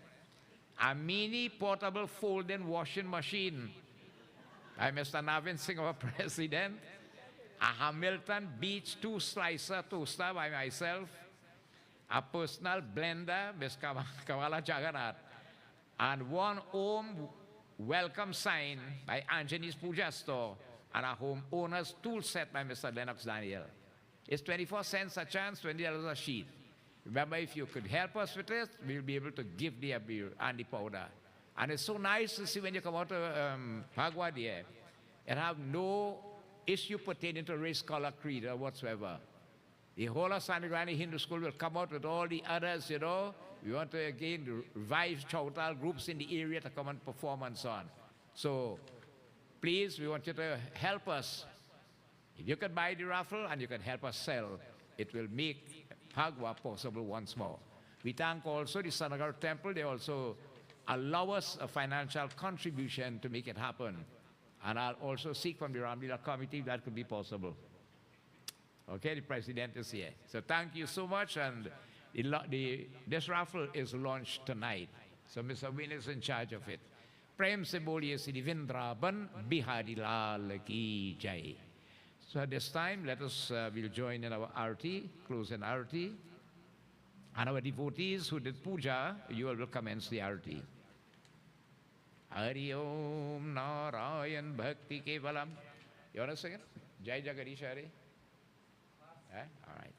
A mini portable folding washing machine by Mr. Navin Singh, our president. A Hamilton Beach 2-slicer toaster by myself. A personal blender, Ms. Kawala Jagannath. And 1 home welcome sign by Anjani's Puja Store. And a home owner's tool set by Mr. Lennox Daniel. It's 24 cents a chance, $20 a sheet. Remember, if you could help us with it, we'll be able to give the abir and the powder. And it's so nice to see when you come out to Bhagwa there, and have no issue pertaining to race, color, creed, or whatsoever. The whole of Sandri Grandi Hindu School will come out with all the others, you know. We want to, again, revive Chautal groups in the area to come and perform and so on. So, please, we want you to help us. If you can buy the raffle and you can help us sell, it will make Bhagwa possible once more. We thank also the Sant Nagar Temple. They also allow us a financial contribution to make it happen. And I'll also seek from the Ramlila Committee if that could be possible. Okay, the President is here. So thank you so much. And this raffle is launched tonight. So Mr. Win is in charge of it. Prem se boliye Sri Vrindavan Bihari Lal ki jai. So at this time, let us will join in our arati, close in arati. And our devotees who did puja, you all will commence the arati. Hari Om Narayan Bhakti Kevalam. You want to sing it? Jai Jagadish Hari? Eh? All right.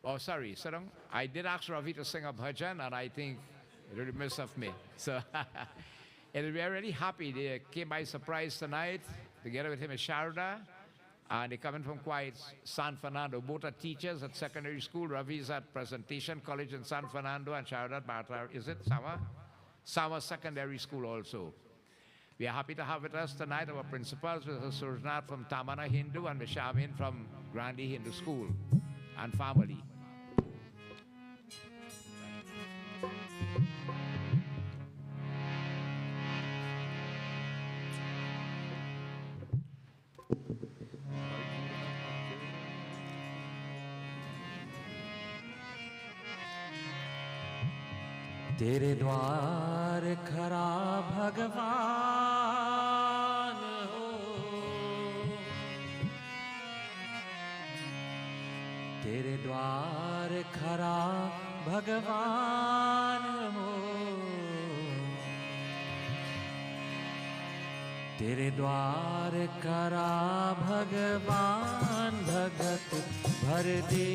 Oh, sorry, Sarang. I did ask Ravi to sing a bhajan, and I think it really missed of me. So we are really happy. They came by surprise tonight. Together with him is Sharda. And they're coming from quite San Fernando. Both are teachers at secondary school. Ravi is at Presentation College in San Fernando, and Sharda at Bata, is it Sama? Sama Secondary School also. We are happy to have with us tonight our principals, Mr. Surjnath from Tamana Hindu and Vishamin from Grandi Hindu School and family. तेरे द्वार खरा भगवान हो, तेरे द्वार खरा भगवान हो, तेरे द्वार खरा भगवान भगत भर दे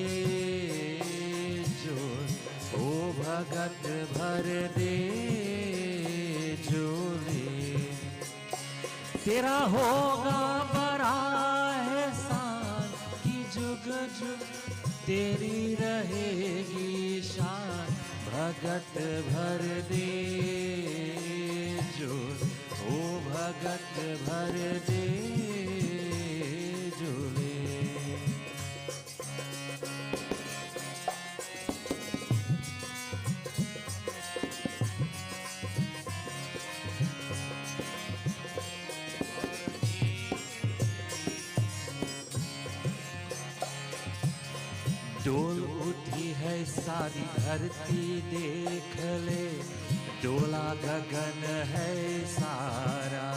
जो, ओ भगत भर दे झोली, तेरा होगा बड़ा एहसान कि जुग जुग तेरी रहेगी शान, भगत भर दे झोली, ओ भगत भर दे झोली। डोल उठी है सारी धरती देख ले, डोला गगन है सारा,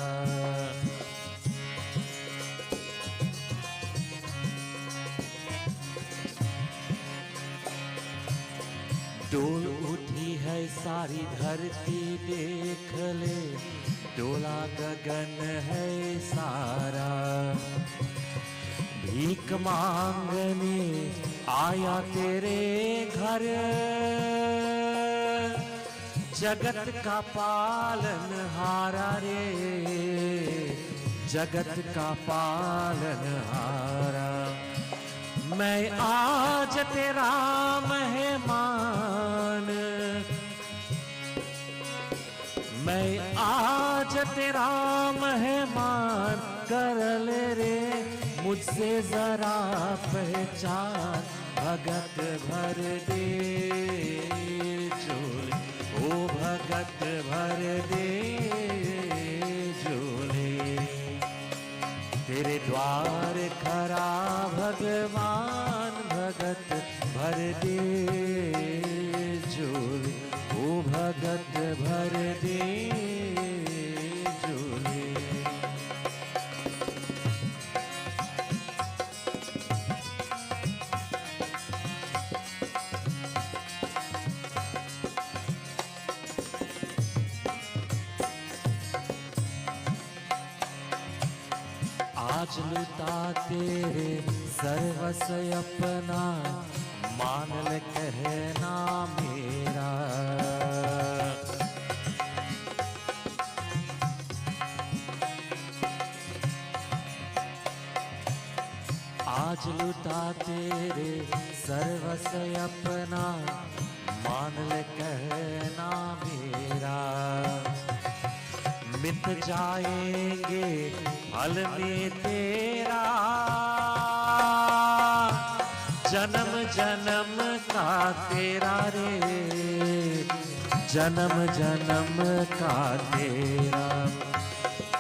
डोल उठी है सारी धरती देख ले, डोला गगन है सारा, भीख मांगने आया तेरे घर, जगत का पालन हारा रे, जगत का पालन हारा, मैं आज तेरा मेहमान, मैं आज तेरा मेहमान, कर ले रे मुझसे जरा पहचान, भगत भर दे झोली, ओ भगत भर दे झोली, तेरे द्वार खरा भगवान भगत भर दे झोली, ओ भगत भर दे झोली। आज लुटा तेरे सर्वस्व अपना, मान ले कहना मेरा, आज लुटा तेरे सर्वस्व अपना, मान ले कहना मेरा, मिट जाएंगे फल में तेरा, जन्म जन्म का तेरा रे, जन्म जन्म का तेरा,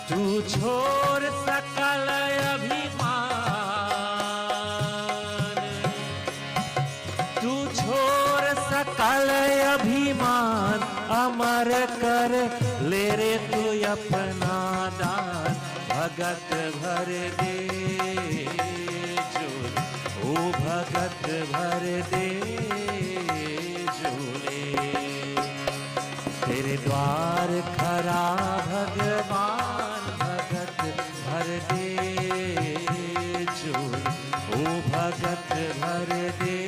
तू छोड़ सकल अभिमान, तू छोड़ सकल अमर कर ले रे तू अपना दान, भगत भर दे झोले, ओ भगत भर दे झोले। तेरे द्वार खरा भगवान, भगत भर दे झोले, ओ भगत भर दे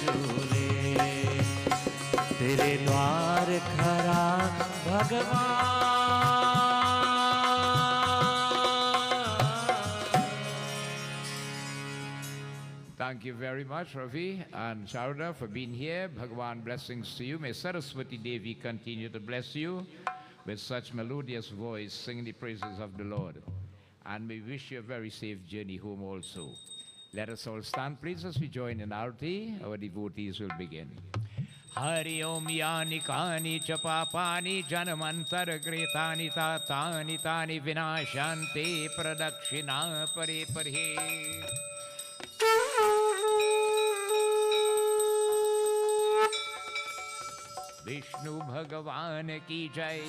झोले। तेरे द्वार खरा भगवान। Thank you very much, Ravi and Sharda, for being here. Bhagwan, blessings to you. May Saraswati Devi continue to bless you with such melodious voice, singing the praises of the Lord. And we wish you a very safe journey home also. Let us all stand, please, as we join in Aarti. Our devotees will begin. Hari Om Yani Kani Chapapani Janamantar Gretani Tatani Tani Vinashanti Pradakshina Pare Pare. Vishnu भगवान की जय।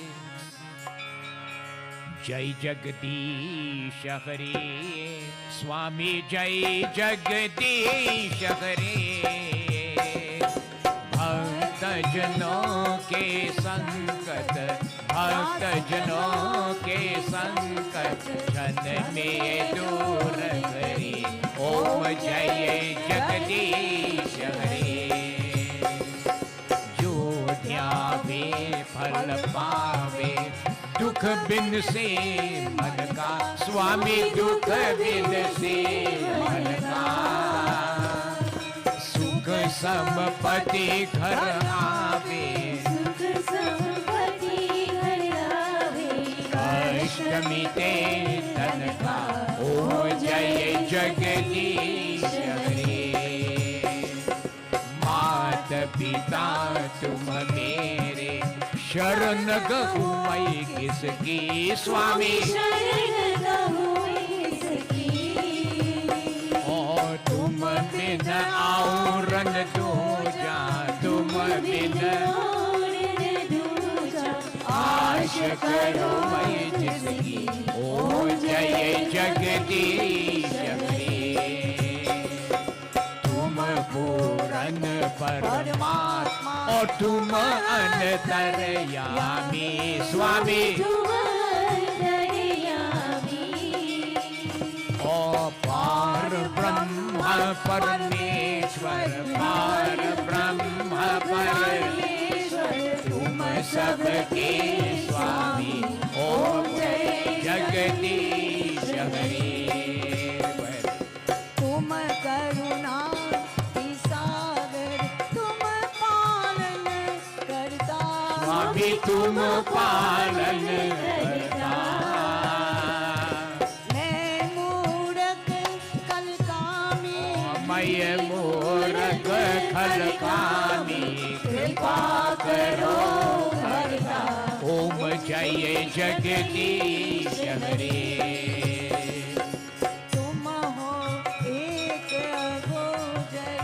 जय जगदीश हरे स्वामी, जय जगदीश हरे। भक्त जनों के संकट, भक्त जनों के संकट क्षण में दूर करे। ओम जय जगदीश हरे। ध्यावे फल पावे, दुख बिन से मन का स्वामी, दुख बिन से मन का। सुख संपत्ति घर आवे, सुख संपत्ति घर आवे। कष्ट मिटे तन का। ओ जय जगदीश हरे। मात पिता तुम मेरे, शरण गहु मैं किसकी स्वामी। शरण गहु इसकी। और तुम बिन औरन दूजा, तुम बिन औरन दूजा। आश करो मैं जिसकी। ओ जय जगदीश हरे। तुम पूरन परमात्मा और तुम अंतर्यामी स्वामी। तुम अंतर्यामी। ओ पार ब्रह्म परमेश्वर, पार ब्रह्म परमेश्वर, तुम सबके स्वामी। ओम जय जगदीश हरे। तुम करुणा की सागर, तुम पालन करता। स्वामी तुम पालन करता। मैं मूढ़क कल कामी, मैं मूर्ख खल कामी, कृपा करो करता। ओम जय जगदीश हरे। तुम हो एक अगोचर,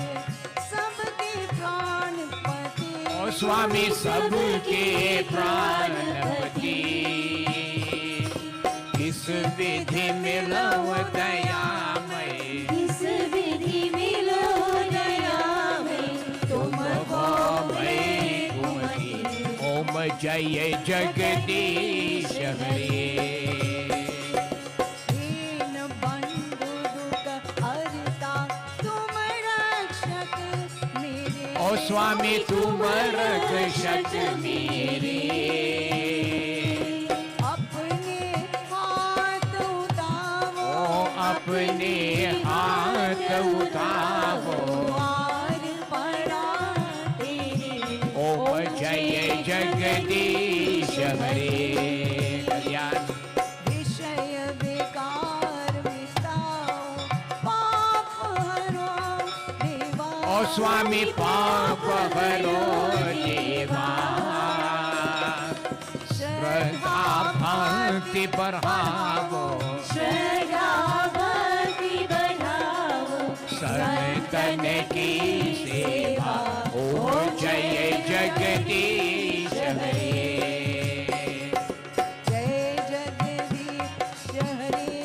सबके प्राणपति। ओ स्वामी सबके प्राणपति। इस विधि मिलो दयामय, इस विधि मिलो दयामय। तुमको मैं कुमति। ओम जय जगदीश हरे। दीन बंधु दुख हरता, तुम रक्षक मेरे। ओ स्वामी तुम रक्षक मेरे। अपने हाथ उठाओ, ओ अपने हाथ उठाओ। द्वार पड़ा तेरे। ओम जय जगदीश हरे। कल्याण विषय विकार मिटाओ, पाप हरो देवा। ओ स्वामी पाप हरो देवा। श्रद्धा भक्ति बढ़ावो, श्रद्धा भक्ति बढ़ाओ। संतन की सेवा। ओ जय जगदीश Hare. जय जगदीश हरे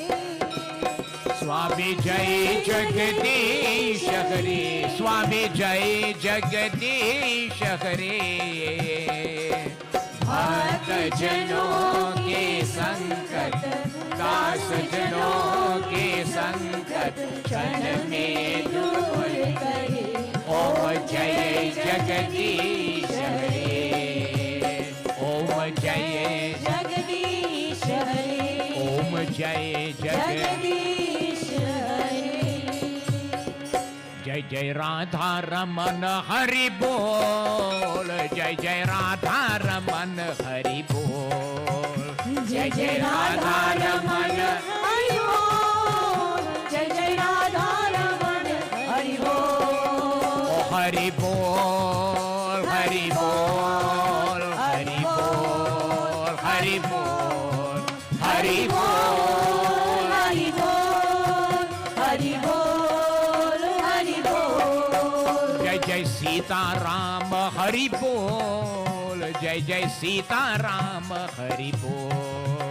Swami Jai Jagadish Hare. Swami Jai Jagadish Hare. भक्त जनों के संकट दास जनों के संकट क्षण में दूर करे. ओम जय जगदीश हरे. ओम जय जगदीश हरे ओम जय जगदीश. जगदीश हरे जय जय राधा रमन हरि बोल. जय जय राधा रमन हरि बोल. जय जय राधा रमन हरि बोल. जय जय राधा रमन हरि बोल. हरि बोल हरि बोल हरि बोल हरि बोल हरि बोल. हरि बोल हरि बोल हरि बोल. जय जय सीताराम हरि बोल. जय जय सीताराम हरि बोल.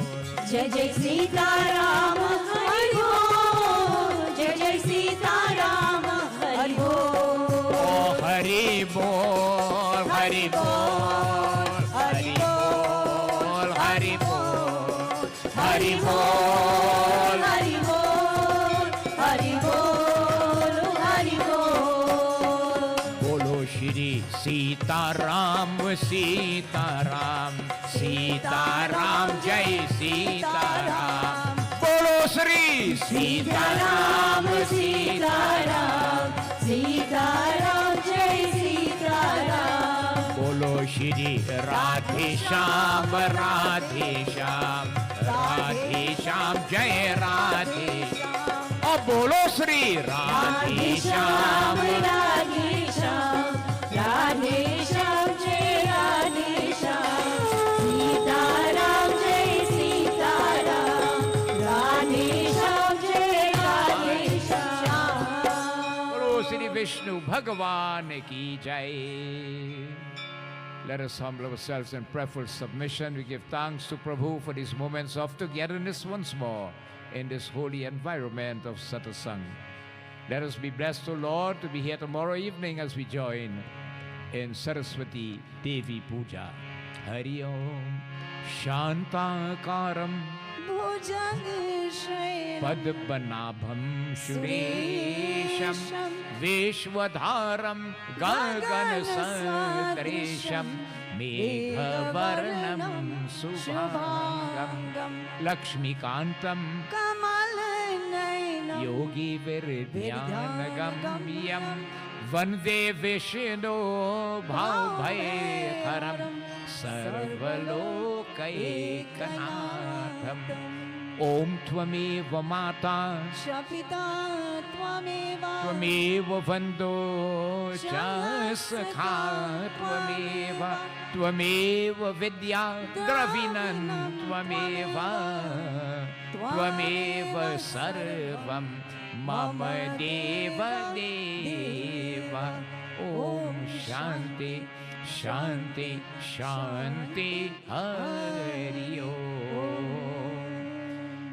जय जय सीताराम हरि बोल. जय जय सीताराम हरि बोल. हरि बोल हरि बोल हरि बोल हरि बोल हरि बोल. हरि बोल हरि बोल हरि बोल. बोलो श्री सीताराम सीताराम सीताराम जय सीताराम. बोलो श्री सीताराम सीताराम सीताराम जय सीताराम. बोलो श्री राधे श्याम राधे श्याम राधे श्याम जय राधे. और बोलो श्री राधे श्याम. राधे श्याम राधे श्याम जय राधे श्याम. सीताराम जय सीताराम राधे श्याम जय राधे श्याम. बोलो श्री विष्णु भगवान की जय. Let us humble ourselves in prayerful submission. We give thanks to Prabhu for these moments of togetherness once more in this holy environment of Satsangh. Let us be blessed, O Lord, to be here tomorrow evening as we join in Saraswati Devi Puja. Hari Om Shantakaram भुजगशयनं Padmanabham Shuresham Vishwadharam Gaganasandresham Meghavarnam Subhangam Lakshmikantam कमलनयनं Yogi Viridhyanagamyam Vande Vishnu Bhavbhayharam Sarvalokaikanaatham. Om Tvameva Mata शपिता त्वमेव Tvameva Vando Cha Sakha Tvameva Tvameva Vidya Dravinan Tvameva Tvameva Sarvam Mama Deva Deva. Om Shanti Shanti Shanti Hari Om.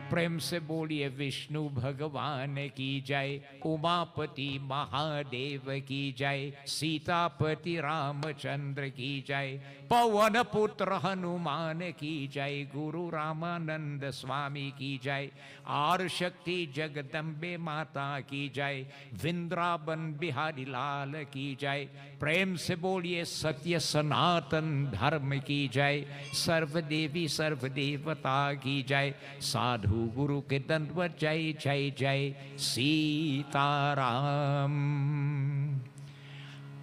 प्रेम से बोलिए विष्णु भगवान की जय. उमापति महादेव की जय. सीतापति रामचंद्र की जय. पवन पुत्र हनुमान की जय. गुरु रामानंद स्वामी की जय. आर शक्ति जगदम्बे माता की जय. वृंदावन बिहारी लाल की जय. प्रेम से बोलिए सत्य सनातन धर्म की जय. सर्वदेवी सर्वदेवता की जय. साधु गुरु के दंडवत जय जय जय सीताराम.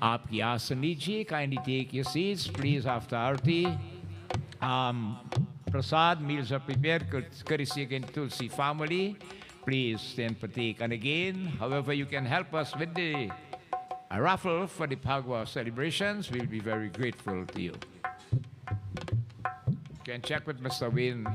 आपकी आसन लीजिए. Kindly take your seats please after aarti. Prasad meals are prepared courtesy again Tulsi family. Please stand partake. And again, however you can help us with the raffle for the Phagwa celebrations, we'll be very grateful to you. You can check with Mr. Wayne